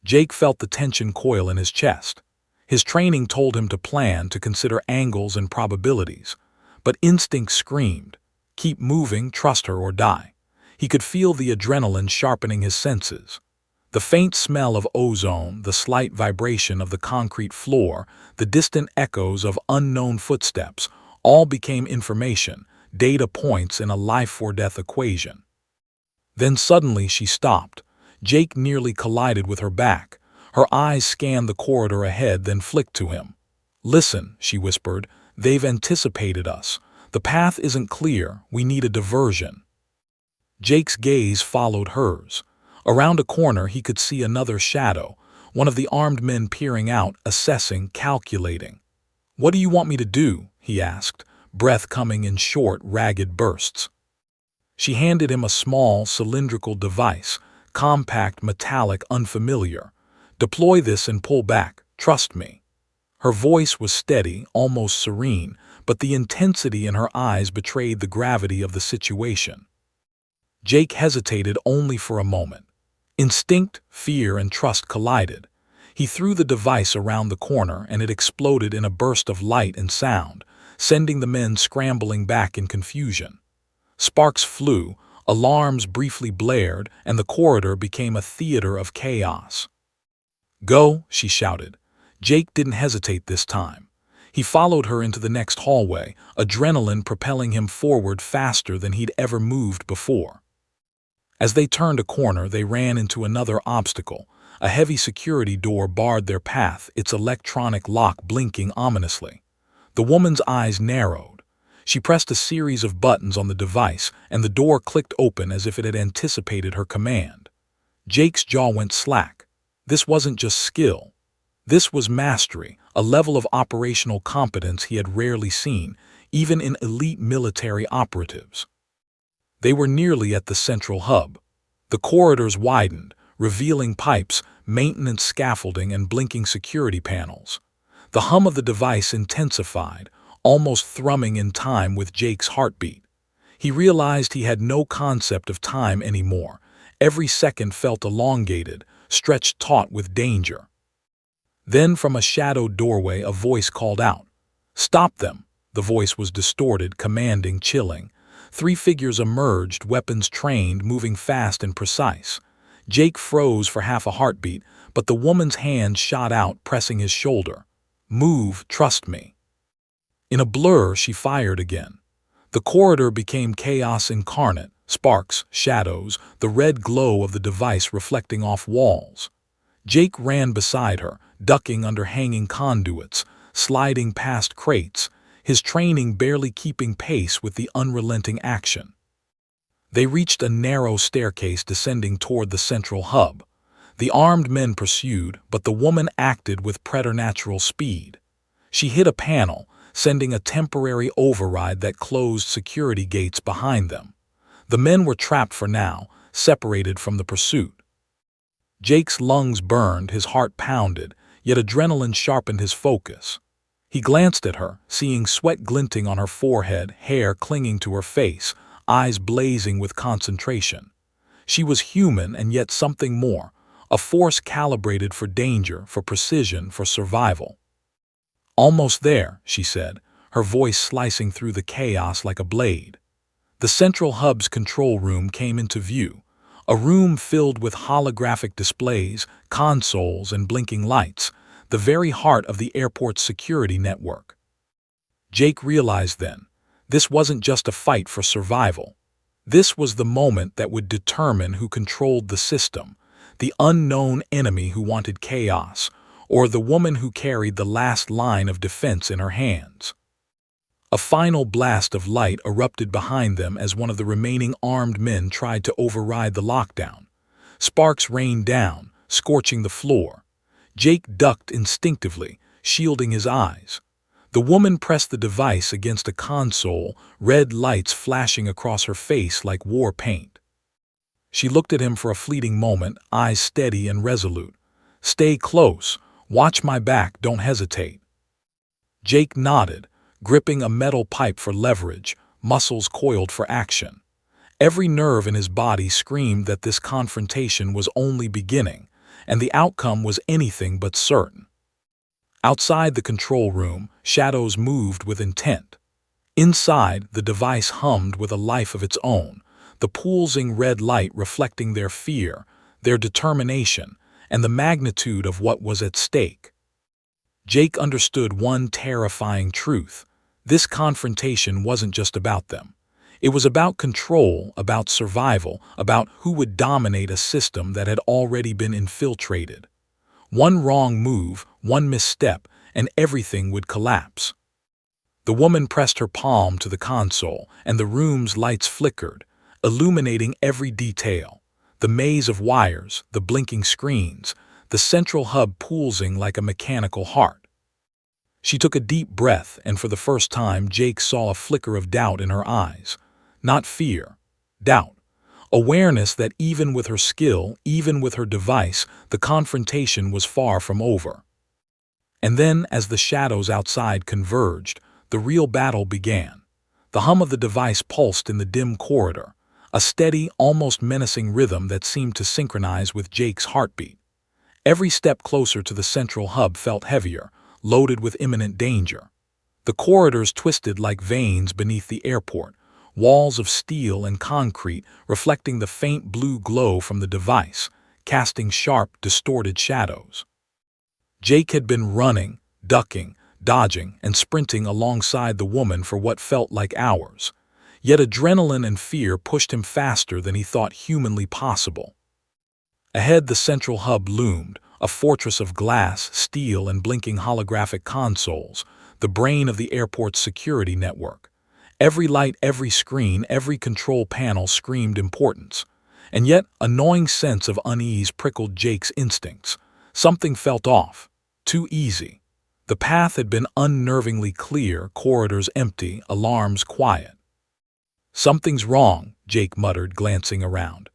Jake felt the tension coil in his chest. His training told him to plan, to consider angles and probabilities. But instinct screamed, "Keep moving, trust her or die." He could feel the adrenaline sharpening his senses. The faint smell of ozone, the slight vibration of the concrete floor, the distant echoes of unknown footsteps, all became information, data points in a life-or-death equation. Then suddenly she stopped. Jake nearly collided with her back. Her eyes scanned the corridor ahead, then flicked to him. "Listen," she whispered, "they've anticipated us. The path isn't clear. We need a diversion." Jake's gaze followed hers. Around a corner he could see another shadow, one of the armed men peering out, assessing, calculating. "What do you want me to do?" he asked, breath coming in short, ragged bursts. She handed him a small, cylindrical device, compact, metallic, unfamiliar. "Deploy this and pull back. Trust me." Her voice was steady, almost serene, but the intensity in her eyes betrayed the gravity of the situation. Jake hesitated only for a moment. Instinct, fear, and trust collided. He threw the device around the corner, and it exploded in a burst of light and sound, sending the men scrambling back in confusion. Sparks flew, alarms briefly blared, and the corridor became a theater of chaos. "Go," she shouted. Jake didn't hesitate this time. He followed her into the next hallway, adrenaline propelling him forward faster than he'd ever moved before. As they turned a corner, they ran into another obstacle, A heavy security door barred their path, its electronic lock blinking ominously. The woman's eyes narrowed. She pressed a series of buttons on the device, and the door clicked open as if it had anticipated her command. Jake's jaw went slack. This wasn't just skill. This was mastery, a level of operational competence he had rarely seen, even in elite military operatives. They were nearly at the central hub. The corridors widened, revealing pipes, maintenance scaffolding, and blinking security panels. The hum of the device intensified, almost thrumming in time with Jake's heartbeat. He realized he had no concept of time anymore. Every second felt elongated, stretched taut with danger. Then from a shadowed doorway a voice called out. "Stop them!" The voice was distorted, commanding, chilling. Three figures emerged, weapons trained, moving fast and precise. Jake froze for half a heartbeat, but the woman's hand shot out, pressing his shoulder. "Move, trust me." In a blur, she fired again. The corridor became chaos incarnate, sparks, shadows, the red glow of the device reflecting off walls. Jake ran beside her, ducking under hanging conduits, sliding past crates, his training barely keeping pace with the unrelenting action. They reached a narrow staircase descending toward the central hub. The armed men pursued, but the woman acted with preternatural speed. She hit a panel, sending a temporary override that closed security gates behind them. The men were trapped for now, separated from the pursuit. Jake's lungs burned, his heart pounded, yet adrenaline sharpened his focus. He glanced at her, seeing sweat glinting on her forehead, hair clinging to her face, eyes blazing with concentration. She was human and yet something more, a force calibrated for danger, for precision, for survival. "Almost there," she said, her voice slicing through the chaos like a blade. The central hub's control room came into view, a room filled with holographic displays, consoles, and blinking lights, the very heart of the airport's security network. Jake realized then, this wasn't just a fight for survival. This was the moment that would determine who controlled the system, the unknown enemy who wanted chaos, or the woman who carried the last line of defense in her hands. A final blast of light erupted behind them as one of the remaining armed men tried to override the lockdown. Sparks rained down, scorching the floor. Jake ducked instinctively, shielding his eyes. The woman pressed the device against a console, red lights flashing across her face like war paint. She looked at him for a fleeting moment, eyes steady and resolute. "Stay close. Watch my back, don't hesitate." Jake nodded, gripping a metal pipe for leverage, muscles coiled for action. Every nerve in his body screamed that this confrontation was only beginning, and the outcome was anything but certain. Outside the control room, shadows moved with intent. Inside, the device hummed with a life of its own, the pulsing red light reflecting their fear, their determination, and the magnitude of what was at stake. Jake understood one terrifying truth. This confrontation wasn't just about them. It was about control, about survival, about who would dominate a system that had already been infiltrated. One wrong move, one misstep, and everything would collapse. The woman pressed her palm to the console, and the room's lights flickered, illuminating every detail. The maze of wires, the blinking screens, the central hub pulsing like a mechanical heart. She took a deep breath, and for the first time Jake saw a flicker of doubt in her eyes. Not fear, doubt. Awareness that even with her skill, even with her device, the confrontation was far from over. And then, as the shadows outside converged, the real battle began. The hum of the device pulsed in the dim corridor, a steady, almost menacing rhythm that seemed to synchronize with Jake's heartbeat. Every step closer to the central hub felt heavier, loaded with imminent danger. The corridors twisted like veins beneath the airport, walls of steel and concrete reflecting the faint blue glow from the device, casting sharp, distorted shadows. Jake had been running, ducking, dodging, and sprinting alongside the woman for what felt like hours. Yet adrenaline and fear pushed him faster than he thought humanly possible. Ahead, the central hub loomed, a fortress of glass, steel, and blinking holographic consoles, the brain of the airport's security network. Every light, every screen, every control panel screamed importance. And yet, a gnawing sense of unease prickled Jake's instincts. Something felt off. Too easy. The path had been unnervingly clear, corridors empty, alarms quiet. "Something's wrong," Jake muttered, glancing around.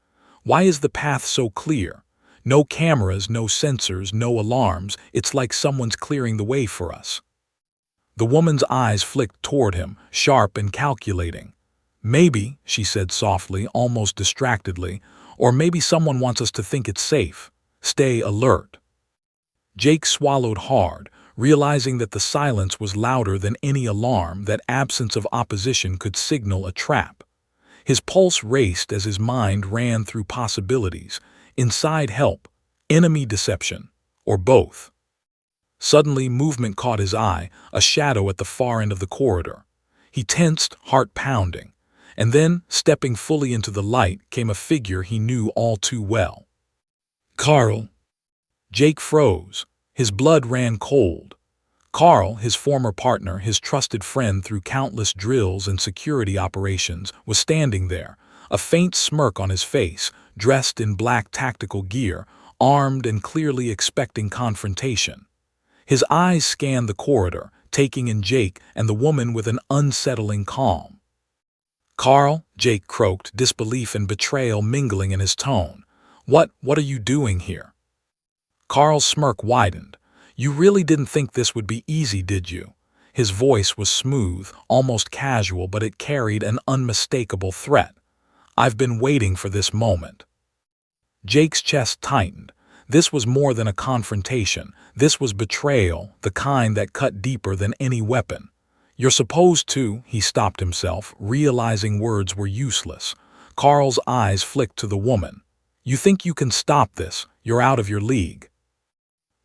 "Why is the path so clear? No cameras, no sensors, no alarms. It's like someone's clearing the way for us." The woman's eyes flicked toward him, sharp and calculating. "Maybe," she said softly, almost distractedly, "or maybe someone wants us to think it's safe. Stay alert." Jake swallowed hard, realizing that the silence was louder than any alarm, that absence of opposition could signal a trap. His pulse raced as his mind ran through possibilities: inside help, enemy deception, or both. Suddenly, movement caught his eye, a shadow at the far end of the corridor. He tensed, heart pounding. And then, stepping fully into the light, came a figure he knew all too well. "Carl." Jake froze. His blood ran cold. Carl, his former partner, his trusted friend through countless drills and security operations, was standing there, a faint smirk on his face, dressed in black tactical gear, armed and clearly expecting confrontation. His eyes scanned the corridor, taking in Jake and the woman with an unsettling calm. "Carl," Jake croaked, disbelief and betrayal mingling in his tone. What are you doing here?" Carl's smirk widened. "You really didn't think this would be easy, did you?" His voice was smooth, almost casual, but it carried an unmistakable threat. "I've been waiting for this moment." Jake's chest tightened. This was more than a confrontation. This was betrayal, the kind that cut deeper than any weapon. "You're supposed to," he stopped himself, realizing words were useless. Carl's eyes flicked to the woman. "You think you can stop this? You're out of your league."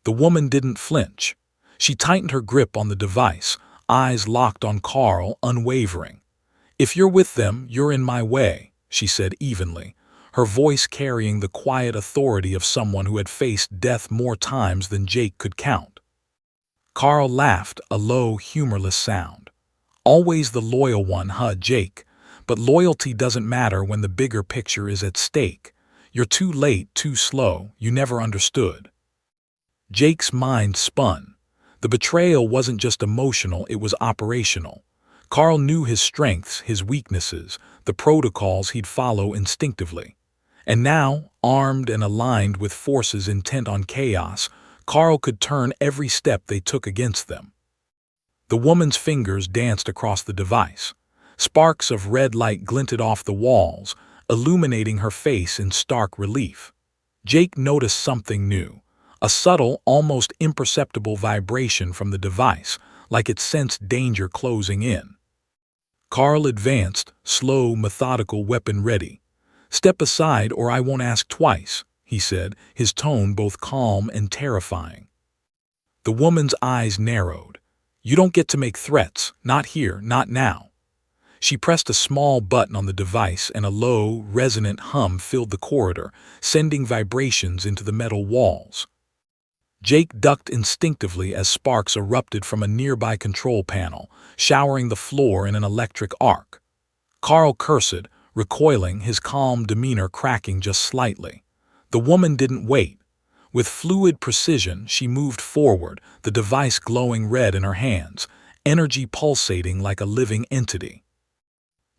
The woman didn't flinch. She tightened her grip on the device, eyes locked on Carl, unwavering. "If you're with them, you're in my way," she said evenly, her voice carrying the quiet authority of someone who had faced death more times than Jake could count. Carl laughed, a low, humorless sound. "Always the loyal one, huh, Jake? But loyalty doesn't matter when the bigger picture is at stake. You're too late, too slow, you never understood." Jake's mind spun. The betrayal wasn't just emotional, it was operational. Carl knew his strengths, his weaknesses, the protocols he'd follow instinctively. And now, armed and aligned with forces intent on chaos, Carl could turn every step they took against them. The woman's fingers danced across the device. Sparks of red light glinted off the walls, illuminating her face in stark relief. Jake noticed something new. A subtle, almost imperceptible vibration from the device, like it sensed danger closing in. Carl advanced, slow, methodical, weapon ready. "Step aside or I won't ask twice," he said, his tone both calm and terrifying. The woman's eyes narrowed. "You don't get to make threats, not here, not now." She pressed a small button on the device and a low, resonant hum filled the corridor, sending vibrations into the metal walls. Jake ducked instinctively as sparks erupted from a nearby control panel, showering the floor in an electric arc. Carl cursed, recoiling, his calm demeanor cracking just slightly. The woman didn't wait. With fluid precision, she moved forward, the device glowing red in her hands, energy pulsating like a living entity.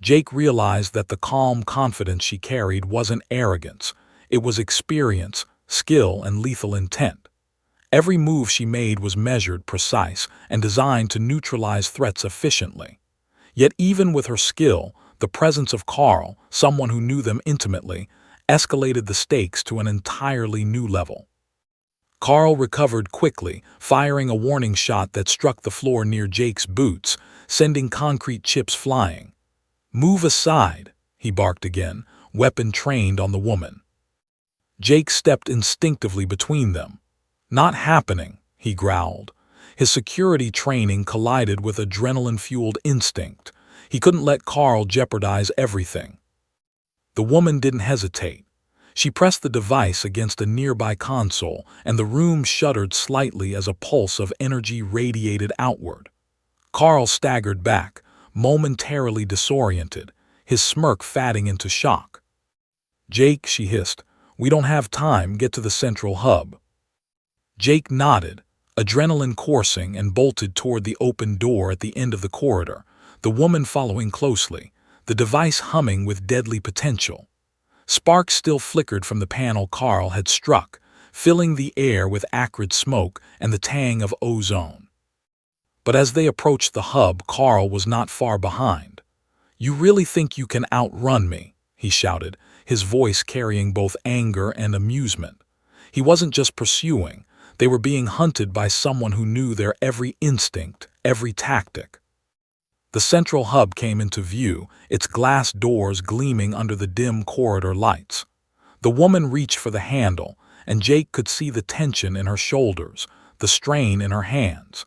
Jake realized that the calm confidence she carried wasn't arrogance. It was experience, skill, and lethal intent. Every move she made was measured, precise, and designed to neutralize threats efficiently. Yet even with her skill, the presence of Carl, someone who knew them intimately, escalated the stakes to an entirely new level. Carl recovered quickly, firing a warning shot that struck the floor near Jake's boots, sending concrete chips flying. "Move aside," he barked again, weapon trained on the woman. Jake stepped instinctively between them. "Not happening," he growled. His security training collided with adrenaline-fueled instinct. He couldn't let Carl jeopardize everything. The woman didn't hesitate. She pressed the device against a nearby console, and the room shuddered slightly as a pulse of energy radiated outward. Carl staggered back, momentarily disoriented, his smirk fading into shock. "Jake," she hissed, "we don't have time, get to the central hub." Jake nodded, adrenaline coursing, and bolted toward the open door at the end of the corridor, the woman following closely, the device humming with deadly potential. Sparks still flickered from the panel Carl had struck, filling the air with acrid smoke and the tang of ozone. But as they approached the hub, Carl was not far behind. "You really think you can outrun me?" he shouted, his voice carrying both anger and amusement. He wasn't just pursuing, they were being hunted by someone who knew their every instinct, every tactic. The central hub came into view, its glass doors gleaming under the dim corridor lights. The woman reached for the handle, and Jake could see the tension in her shoulders, the strain in her hands.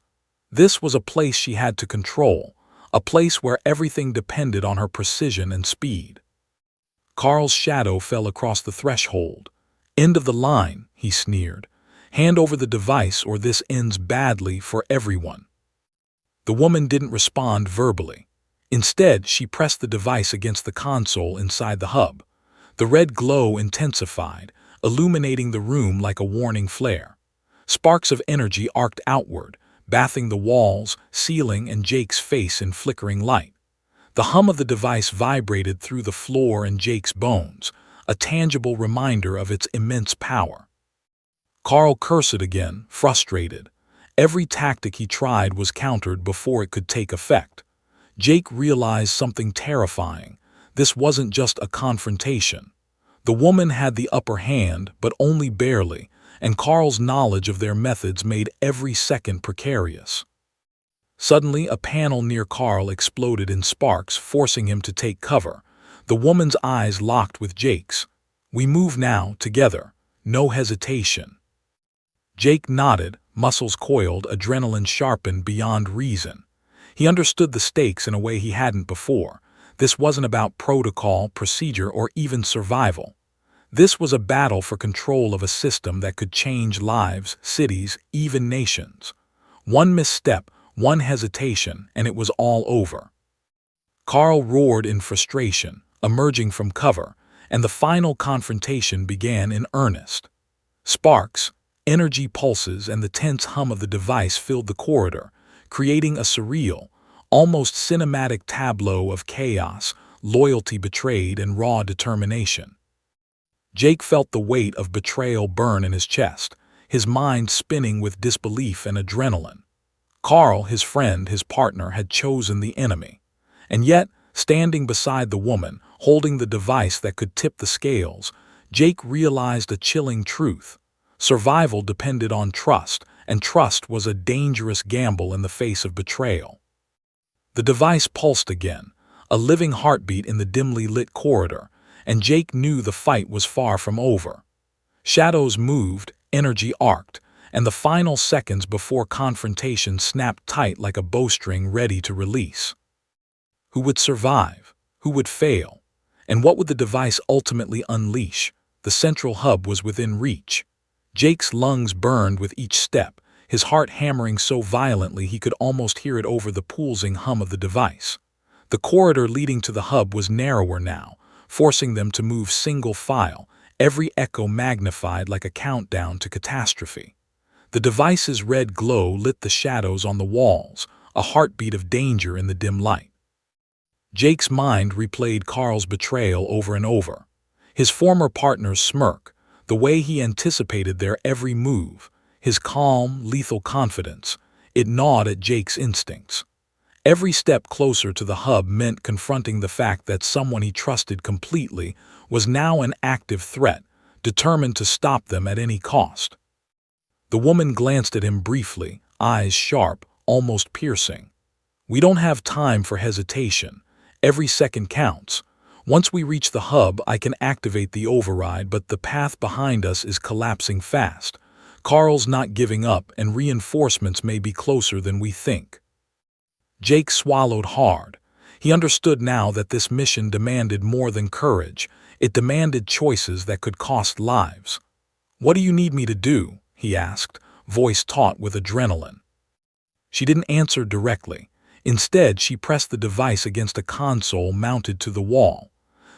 This was a place she had to control, a place where everything depended on her precision and speed. Carl's shadow fell across the threshold. "End of the line," he sneered. "Hand over the device or this ends badly for everyone." The woman didn't respond verbally. Instead, she pressed the device against the console inside the hub. The red glow intensified, illuminating the room like a warning flare. Sparks of energy arced outward, bathing the walls, ceiling, and Jake's face in flickering light. The hum of the device vibrated through the floor and Jake's bones, a tangible reminder of its immense power. Carl cursed again, frustrated. Every tactic he tried was countered before it could take effect. Jake realized something terrifying. This wasn't just a confrontation. The woman had the upper hand, but only barely, and Carl's knowledge of their methods made every second precarious. Suddenly, a panel near Carl exploded in sparks, forcing him to take cover. The woman's eyes locked with Jake's. "We move now, together. No hesitation." Jake nodded, muscles coiled, adrenaline sharpened beyond reason. He understood the stakes in a way he hadn't before. This wasn't about protocol, procedure, or even survival. This was a battle for control of a system that could change lives, cities, even nations. One misstep, one hesitation, and it was all over. Carl roared in frustration, emerging from cover, and the final confrontation began in earnest. Sparks, energy pulses, and the tense hum of the device filled the corridor, creating a surreal, almost cinematic tableau of chaos, loyalty betrayed, and raw determination. Jake felt the weight of betrayal burn in his chest, his mind spinning with disbelief and adrenaline. Carl, his friend, his partner, had chosen the enemy. And yet, standing beside the woman, holding the device that could tip the scales, Jake realized a chilling truth. Survival depended on trust, and trust was a dangerous gamble in the face of betrayal. The device pulsed again, a living heartbeat in the dimly lit corridor, and Jake knew the fight was far from over. Shadows moved, energy arced, and the final seconds before confrontation snapped tight like a bowstring ready to release. Who would survive? Who would fail? And what would the device ultimately unleash? The central hub was within reach. Jake's lungs burned with each step, his heart hammering so violently he could almost hear it over the pulsing hum of the device. The corridor leading to the hub was narrower now, forcing them to move single file, every echo magnified like a countdown to catastrophe. The device's red glow lit the shadows on the walls, a heartbeat of danger in the dim light. Jake's mind replayed Carl's betrayal over and over. His former partner's smirk, the way he anticipated their every move, his calm, lethal confidence, it gnawed at Jake's instincts. Every step closer to the hub meant confronting the fact that someone he trusted completely was now an active threat, determined to stop them at any cost. The woman glanced at him briefly, eyes sharp, almost piercing. "We don't have time for hesitation. Every second counts. Once we reach the hub, I can activate the override, but the path behind us is collapsing fast. Carl's not giving up, and reinforcements may be closer than we think." Jake swallowed hard. He understood now that this mission demanded more than courage. It demanded choices that could cost lives. "What do you need me to do?" he asked, voice taut with adrenaline. She didn't answer directly. Instead, she pressed the device against a console mounted to the wall.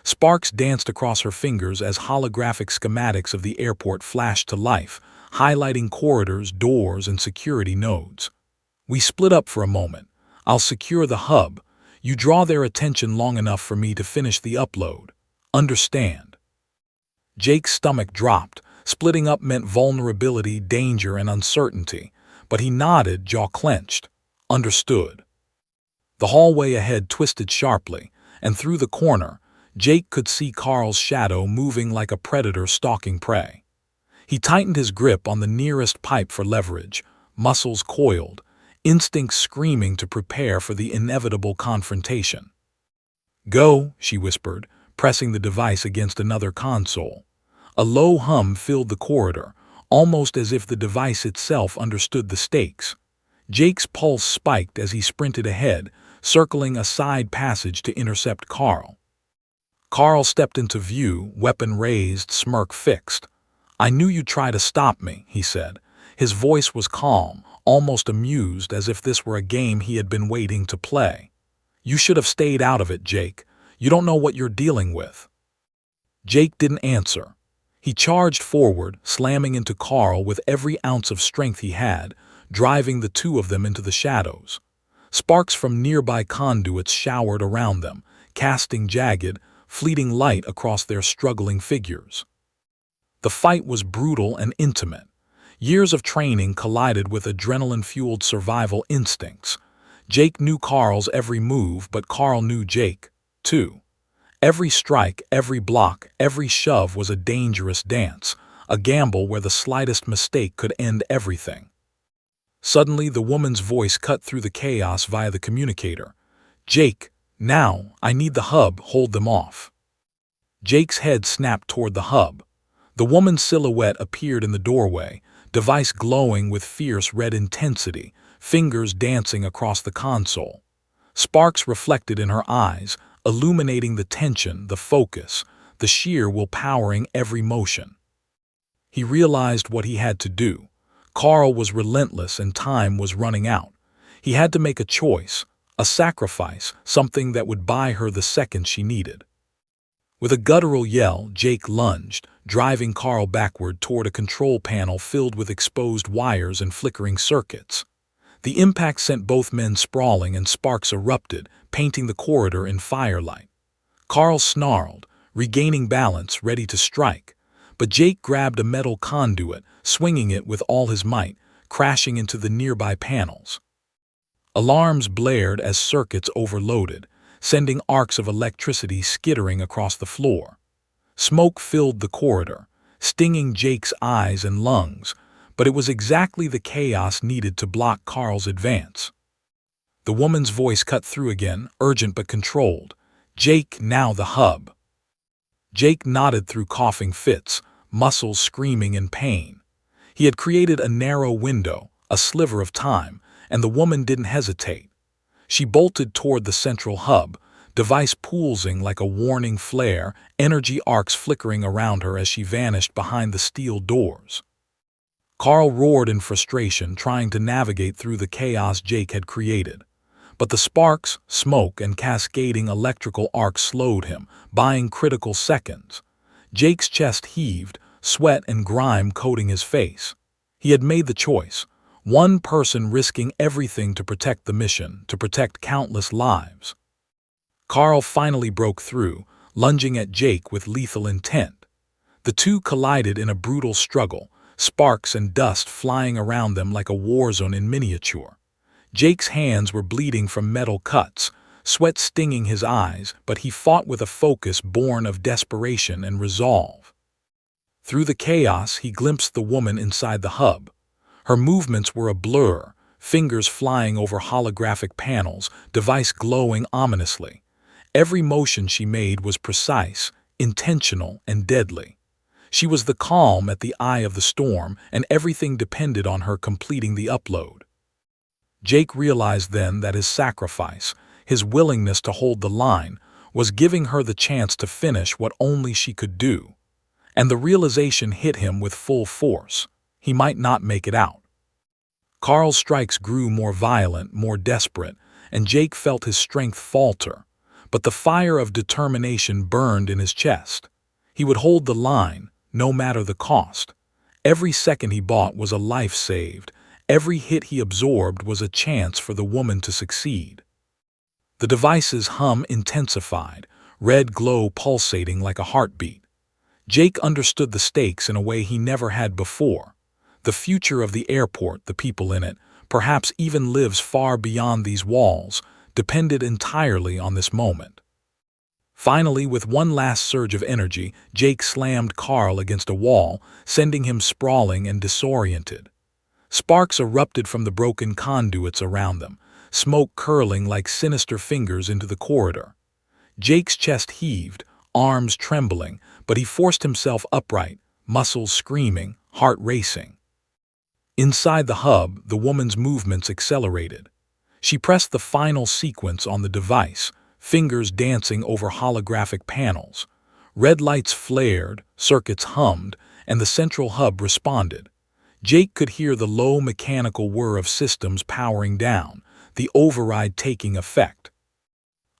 Sparks danced across her fingers as holographic schematics of the airport flashed to life, highlighting corridors, doors, and security nodes. "We split up for a moment. I'll secure the hub. You draw their attention long enough for me to finish the upload. Understand?" Jake's stomach dropped. Splitting up meant vulnerability, danger, and uncertainty. But he nodded, jaw clenched. Understood. The hallway ahead twisted sharply, and through the corner, Jake could see Carl's shadow moving like a predator stalking prey. He tightened his grip on the nearest pipe for leverage, muscles coiled, instincts screaming to prepare for the inevitable confrontation. "Go," she whispered, pressing the device against another console. A low hum filled the corridor, almost as if the device itself understood the stakes. Jake's pulse spiked as he sprinted ahead, circling a side passage to intercept Carl. Carl stepped into view, weapon raised, smirk fixed. "I knew you'd try to stop me," he said. His voice was calm, almost amused, as if this were a game he had been waiting to play. "You should have stayed out of it, Jake. You don't know what you're dealing with." Jake didn't answer. He charged forward, slamming into Carl with every ounce of strength he had, driving the two of them into the shadows. Sparks from nearby conduits showered around them, casting jagged, fleeting light across their struggling figures. The fight was brutal and intimate. Years of training collided with adrenaline-fueled survival instincts. Jake knew Carl's every move, but Carl knew Jake, too. Every strike, every block, every shove was a dangerous dance, a gamble where the slightest mistake could end everything. Suddenly, the woman's voice cut through the chaos via the communicator. "Jake, now, I need the hub, hold them off." Jake's head snapped toward the hub. The woman's silhouette appeared in the doorway, device glowing with fierce red intensity, fingers dancing across the console. Sparks reflected in her eyes, illuminating the tension, the focus, the sheer will powering every motion. He realized what he had to do. Carl was relentless and time was running out. He had to make a choice, a sacrifice, something that would buy her the second she needed. With a guttural yell, Jake lunged, driving Carl backward toward a control panel filled with exposed wires and flickering circuits. The impact sent both men sprawling and sparks erupted, painting the corridor in firelight. Carl snarled, regaining balance, ready to strike. But Jake grabbed a metal conduit, swinging it with all his might, crashing into the nearby panels. Alarms blared as circuits overloaded, sending arcs of electricity skittering across the floor. Smoke filled the corridor, stinging Jake's eyes and lungs, but it was exactly the chaos needed to block Carl's advance. The woman's voice cut through again, urgent but controlled. "Jake, now the hub." Jake nodded through coughing fits, muscles screaming in pain. He had created a narrow window, a sliver of time, and the woman didn't hesitate. She bolted toward the central hub, device pulsing like a warning flare, energy arcs flickering around her as she vanished behind the steel doors. Carl roared in frustration, trying to navigate through the chaos Jake had created. But the sparks, smoke, and cascading electrical arcs slowed him, buying critical seconds. Jake's chest heaved, sweat and grime coating his face. He had made the choice. One person risking everything to protect the mission, to protect countless lives. Carl finally broke through, lunging at Jake with lethal intent. The two collided in a brutal struggle, sparks and dust flying around them like a war zone in miniature. Jake's hands were bleeding from metal cuts, sweat stinging his eyes, but he fought with a focus born of desperation and resolve. Through the chaos, he glimpsed the woman inside the hub. Her movements were a blur, fingers flying over holographic panels, device glowing ominously. Every motion she made was precise, intentional, and deadly. She was the calm at the eye of the storm, and everything depended on her completing the upload. Jake realized then that his sacrifice, his willingness to hold the line, was giving her the chance to finish what only she could do. And the realization hit him with full force. He might not make it out. Carl's strikes grew more violent, more desperate, and Jake felt his strength falter. But the fire of determination burned in his chest. He would hold the line, no matter the cost. Every second he bought was a life saved. Every hit he absorbed was a chance for the woman to succeed. The device's hum intensified, red glow pulsating like a heartbeat. Jake understood the stakes in a way he never had before. The future of the airport, the people in it, perhaps even lives far beyond these walls, depended entirely on this moment. Finally, with one last surge of energy, Jake slammed Carl against a wall, sending him sprawling and disoriented. Sparks erupted from the broken conduits around them, smoke curling like sinister fingers into the corridor. Jake's chest heaved, arms trembling, but he forced himself upright, muscles screaming, heart racing. Inside the hub, the woman's movements accelerated. She pressed the final sequence on the device, fingers dancing over holographic panels. Red lights flared, circuits hummed, and the central hub responded. Jake could hear the low mechanical whir of systems powering down, the override taking effect.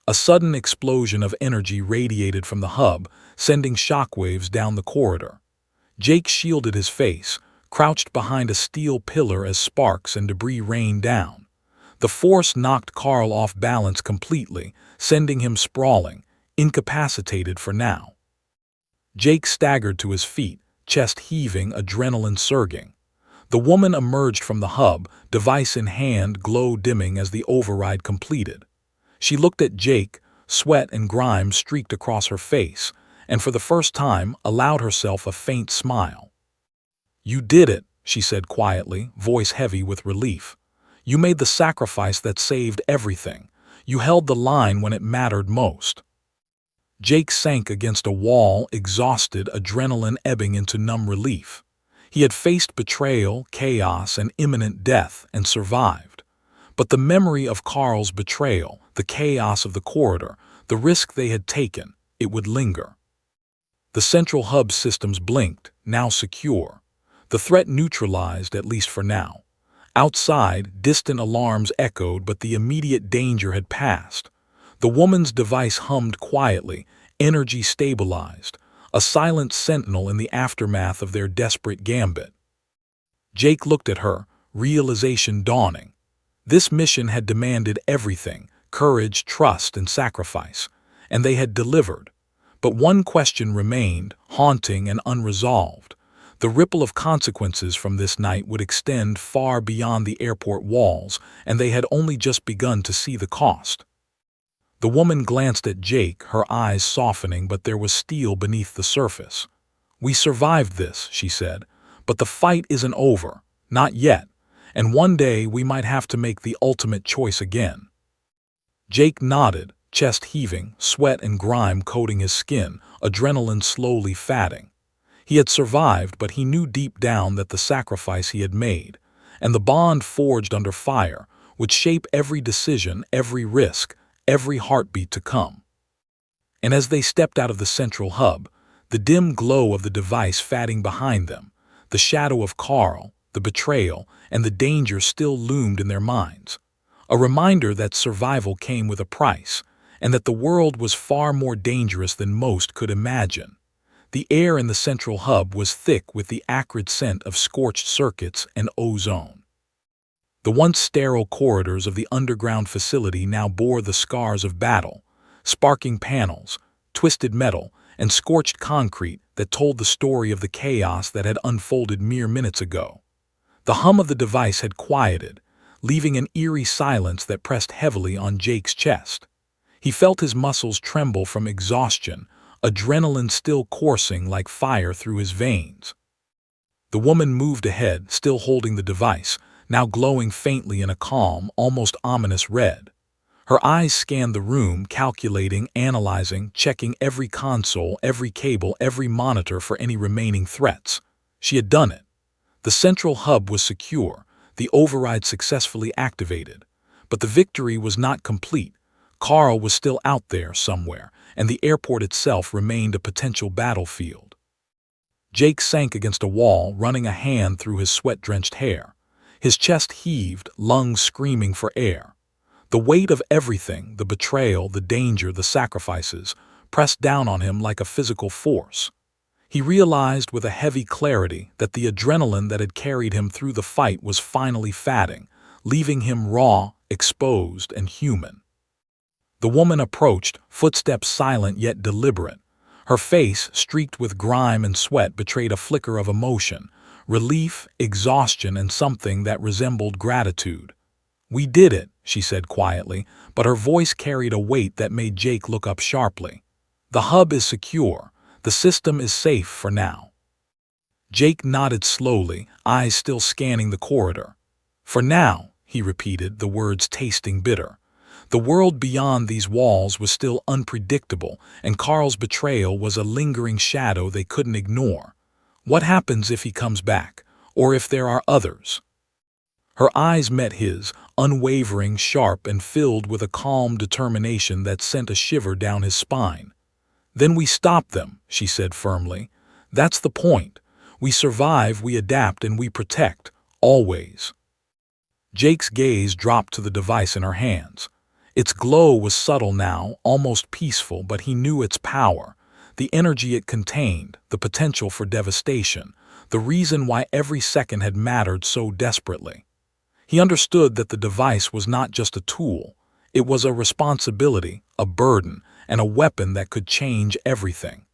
A sudden explosion of energy radiated from the hub, sending shockwaves down the corridor. Jake shielded his face, crouched behind a steel pillar as sparks and debris rained down. The force knocked Carl off balance completely, sending him sprawling, incapacitated for now. Jake staggered to his feet, chest heaving, adrenaline surging. The woman emerged from the hub, device in hand, glow dimming as the override completed. She looked at Jake, sweat and grime streaked across her face, and for the first time allowed herself a faint smile. "You did it," she said quietly, voice heavy with relief. "You made the sacrifice that saved everything. You held the line when it mattered most." Jake sank against a wall, exhausted, adrenaline ebbing into numb relief. He had faced betrayal, chaos, and imminent death, and survived. But the memory of Carl's betrayal, the chaos of the corridor, the risk they had taken, it would linger. The central hub systems blinked, now secure. The threat neutralized, at least for now. Outside, distant alarms echoed, but the immediate danger had passed. The woman's device hummed quietly, energy stabilized, a silent sentinel in the aftermath of their desperate gambit. Jake looked at her, realization dawning. This mission had demanded everything: courage, trust, and sacrifice, and they had delivered. But one question remained, haunting and unresolved. The ripple of consequences from this night would extend far beyond the airport walls, and they had only just begun to see the cost. The woman glanced at Jake, her eyes softening, but there was steel beneath the surface. "We survived this," she said, "but the fight isn't over. Not yet. And one day we might have to make the ultimate choice again." Jake nodded, chest heaving, sweat and grime coating his skin, adrenaline slowly fatting. He had survived, but he knew deep down that the sacrifice he had made, and the bond forged under fire, would shape every decision, every risk, every heartbeat to come. And as they stepped out of the central hub, the dim glow of the device fading behind them, the shadow of Carl, the betrayal, and the danger still loomed in their minds. A reminder that survival came with a price, and that the world was far more dangerous than most could imagine. The air in the central hub was thick with the acrid scent of scorched circuits and ozone. The once sterile corridors of the underground facility now bore the scars of battle, sparking panels, twisted metal, and scorched concrete that told the story of the chaos that had unfolded mere minutes ago. The hum of the device had quieted, leaving an eerie silence that pressed heavily on Jake's chest. He felt his muscles tremble from exhaustion, adrenaline still coursing like fire through his veins. The woman moved ahead, still holding the device, now glowing faintly in a calm, almost ominous red. Her eyes scanned the room, calculating, analyzing, checking every console, every cable, every monitor for any remaining threats. She had done it. The central hub was secure, the override successfully activated. But the victory was not complete. Carl was still out there somewhere, and the airport itself remained a potential battlefield. Jake sank against a wall, running a hand through his sweat-drenched hair. His chest heaved, lungs screaming for air. The weight of everything, the betrayal, the danger, the sacrifices, pressed down on him like a physical force. He realized with a heavy clarity that the adrenaline that had carried him through the fight was finally fatting, leaving him raw, exposed, and human. The woman approached, footsteps silent yet deliberate. Her face, streaked with grime and sweat, betrayed a flicker of emotion, relief, exhaustion, and something that resembled gratitude. "We did it," she said quietly, but her voice carried a weight that made Jake look up sharply. "The hub is secure. The system is safe for now." Jake nodded slowly, eyes still scanning the corridor. "For now," he repeated, the words tasting bitter. The world beyond these walls was still unpredictable, and Carl's betrayal was a lingering shadow they couldn't ignore. What happens if he comes back? Or if there are others? Her eyes met his, unwavering, sharp, and filled with a calm determination that sent a shiver down his spine. "Then we stop them," she said firmly. "That's the point. We survive, we adapt, and we protect. Always." Jake's gaze dropped to the device in her hands. Its glow was subtle now, almost peaceful, but he knew its power, the energy it contained, the potential for devastation, the reason why every second had mattered so desperately. He understood that the device was not just a tool. It was a responsibility, a burden, and a weapon that could change everything.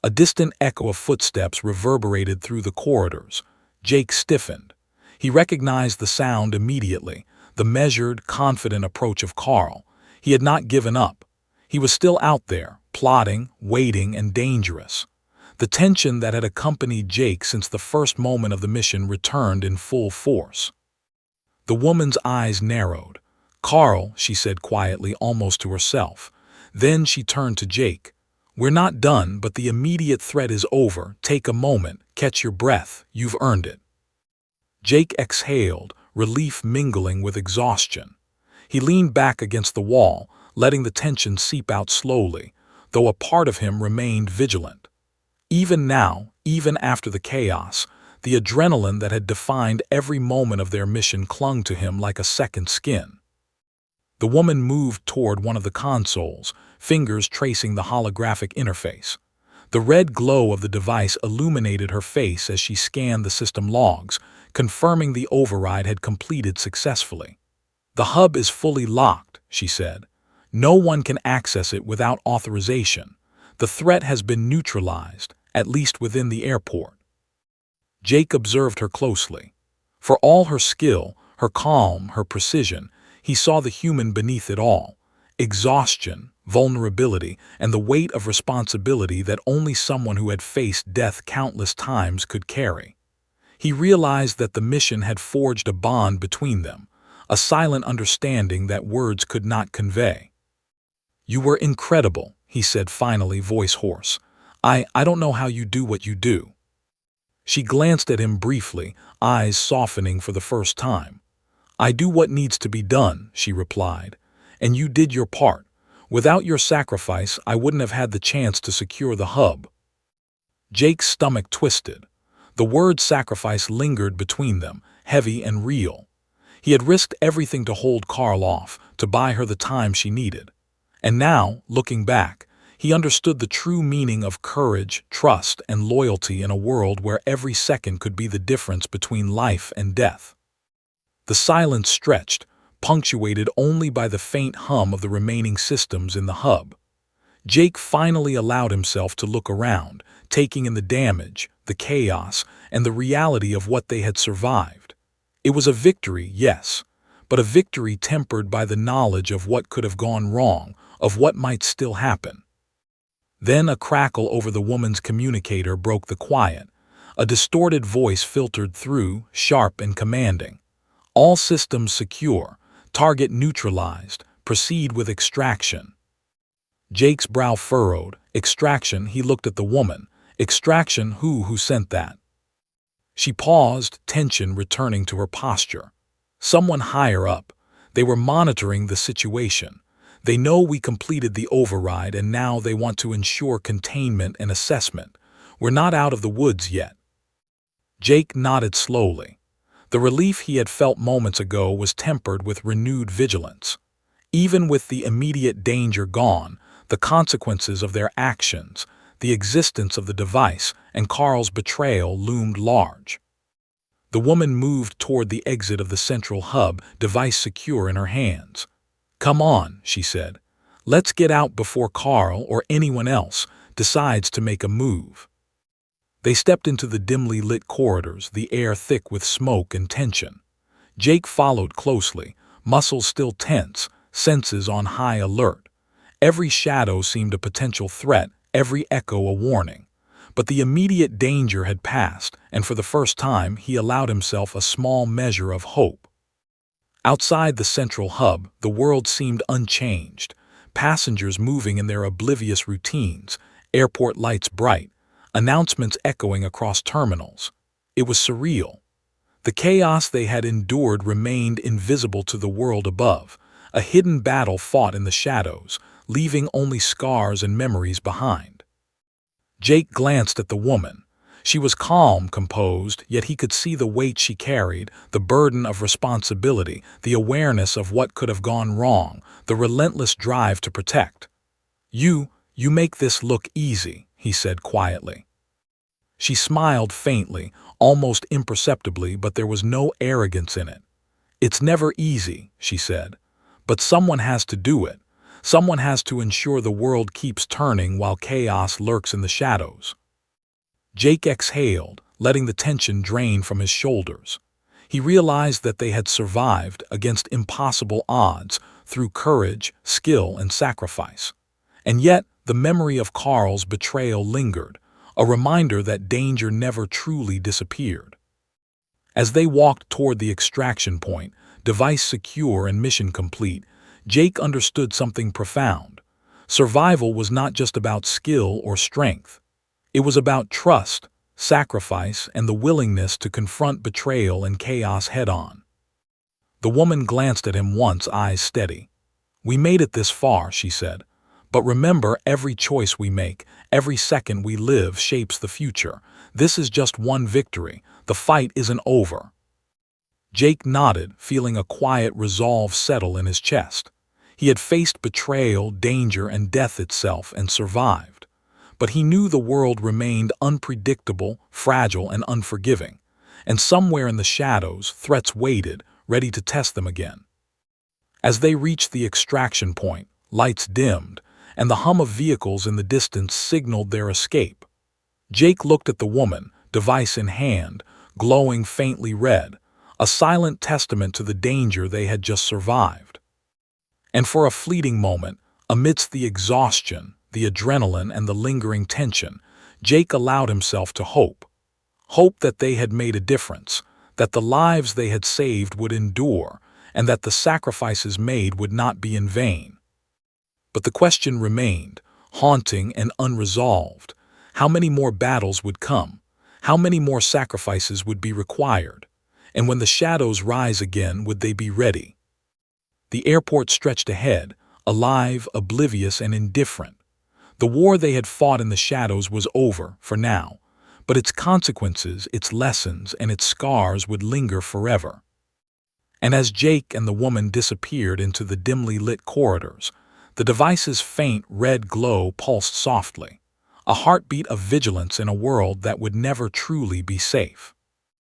A distant echo of footsteps reverberated through the corridors. Jake stiffened. He recognized the sound immediately, the measured, confident approach of Carl. He had not given up. He was still out there, plotting, waiting, and dangerous. The tension that had accompanied Jake since the first moment of the mission returned in full force. The woman's eyes narrowed. "Carl," she said quietly, almost to herself. Then she turned to Jake. "We're not done, but the immediate threat is over. Take a moment, catch your breath. You've earned it." Jake exhaled, relief mingling with exhaustion. He leaned back against the wall, letting the tension seep out slowly, though a part of him remained vigilant. Even now, even after the chaos, the adrenaline that had defined every moment of their mission clung to him like a second skin. The woman moved toward one of the consoles, fingers tracing the holographic interface. The red glow of the device illuminated her face as she scanned the system logs, confirming the override had completed successfully. "The hub is fully locked," she said. "No one can access it without authorization. The threat has been neutralized, at least within the airport." Jake observed her closely. For all her skill, her calm, her precision, he saw the human beneath it all. Exhaustion, vulnerability, and the weight of responsibility that only someone who had faced death countless times could carry. He realized that the mission had forged a bond between them, a silent understanding that words could not convey. "You were incredible," he said finally, voice hoarse. I don't know how you do what you do." She glanced at him briefly, eyes softening for the first time. "I do what needs to be done," she replied. "And you did your part. Without your sacrifice, I wouldn't have had the chance to secure the hub." Jake's stomach twisted. The word sacrifice lingered between them, heavy and real. He had risked everything to hold Carl off, to buy her the time she needed. And now, looking back, he understood the true meaning of courage, trust, and loyalty in a world where every second could be the difference between life and death. The silence stretched, punctuated only by the faint hum of the remaining systems in the hub. Jake finally allowed himself to look around, taking in the damage, the chaos, and the reality of what they had survived. It was a victory, yes, but a victory tempered by the knowledge of what could have gone wrong, of what might still happen. Then a crackle over the woman's communicator broke the quiet. A distorted voice filtered through, sharp and commanding. "All systems secure. Target neutralized. Proceed with extraction." Jake's brow furrowed. Extraction, he looked at the woman. Extraction, who sent that? She paused, tension returning to her posture. Someone higher up. They were monitoring the situation. They know we completed the override and now they want to ensure containment and assessment. We're not out of the woods yet. Jake nodded slowly. The relief he had felt moments ago was tempered with renewed vigilance. Even with the immediate danger gone, the consequences of their actions, the existence of the device, and Carl's betrayal loomed large. The woman moved toward the exit of the central hub, device secure in her hands. "Come on," she said. "Let's get out before Carl or anyone else decides to make a move." They stepped into the dimly lit corridors, the air thick with smoke and tension. Jake followed closely, muscles still tense, senses on high alert. Every shadow seemed a potential threat, every echo a warning. But the immediate danger had passed, and for the first time he allowed himself a small measure of hope. Outside the central hub, the world seemed unchanged. Passengers moving in their oblivious routines, airport lights bright, announcements echoing across terminals. It was surreal. The chaos they had endured remained invisible to the world above, a hidden battle fought in the shadows, leaving only scars and memories behind. Jake glanced at the woman. She was calm, composed, yet he could see the weight she carried, the burden of responsibility, the awareness of what could have gone wrong, the relentless drive to protect. You make this look easy," he said quietly. She smiled faintly, almost imperceptibly, but there was no arrogance in it. "It's never easy," she said. "But someone has to do it. Someone has to ensure the world keeps turning while chaos lurks in the shadows." Jake exhaled, letting the tension drain from his shoulders. He realized that they had survived against impossible odds through courage, skill, and sacrifice. And yet, the memory of Carl's betrayal lingered, a reminder that danger never truly disappeared. As they walked toward the extraction point, device secure and mission complete, Jake understood something profound. Survival was not just about skill or strength. It was about trust, sacrifice, and the willingness to confront betrayal and chaos head-on. The woman glanced at him once, eyes steady. "We made it this far," she said. "But remember, every choice we make, every second we live shapes the future. This is just one victory. The fight isn't over." Jake nodded, feeling a quiet resolve settle in his chest. He had faced betrayal, danger, and death itself and survived. But he knew the world remained unpredictable, fragile, and unforgiving. And somewhere in the shadows, threats waited, ready to test them again. As they reached the extraction point, lights dimmed, and the hum of vehicles in the distance signaled their escape. Jake looked at the woman, device in hand, glowing faintly red, a silent testament to the danger they had just survived. And for a fleeting moment, amidst the exhaustion, the adrenaline, and the lingering tension, Jake allowed himself to hope. Hope that they had made a difference, that the lives they had saved would endure, and that the sacrifices made would not be in vain. But the question remained, haunting and unresolved. How many more battles would come? How many more sacrifices would be required? And when the shadows rise again, would they be ready? The airport stretched ahead, alive, oblivious, and indifferent. The war they had fought in the shadows was over, for now, but its consequences, its lessons, and its scars would linger forever. And as Jake and the woman disappeared into the dimly lit corridors, the device's faint red glow pulsed softly, a heartbeat of vigilance in a world that would never truly be safe.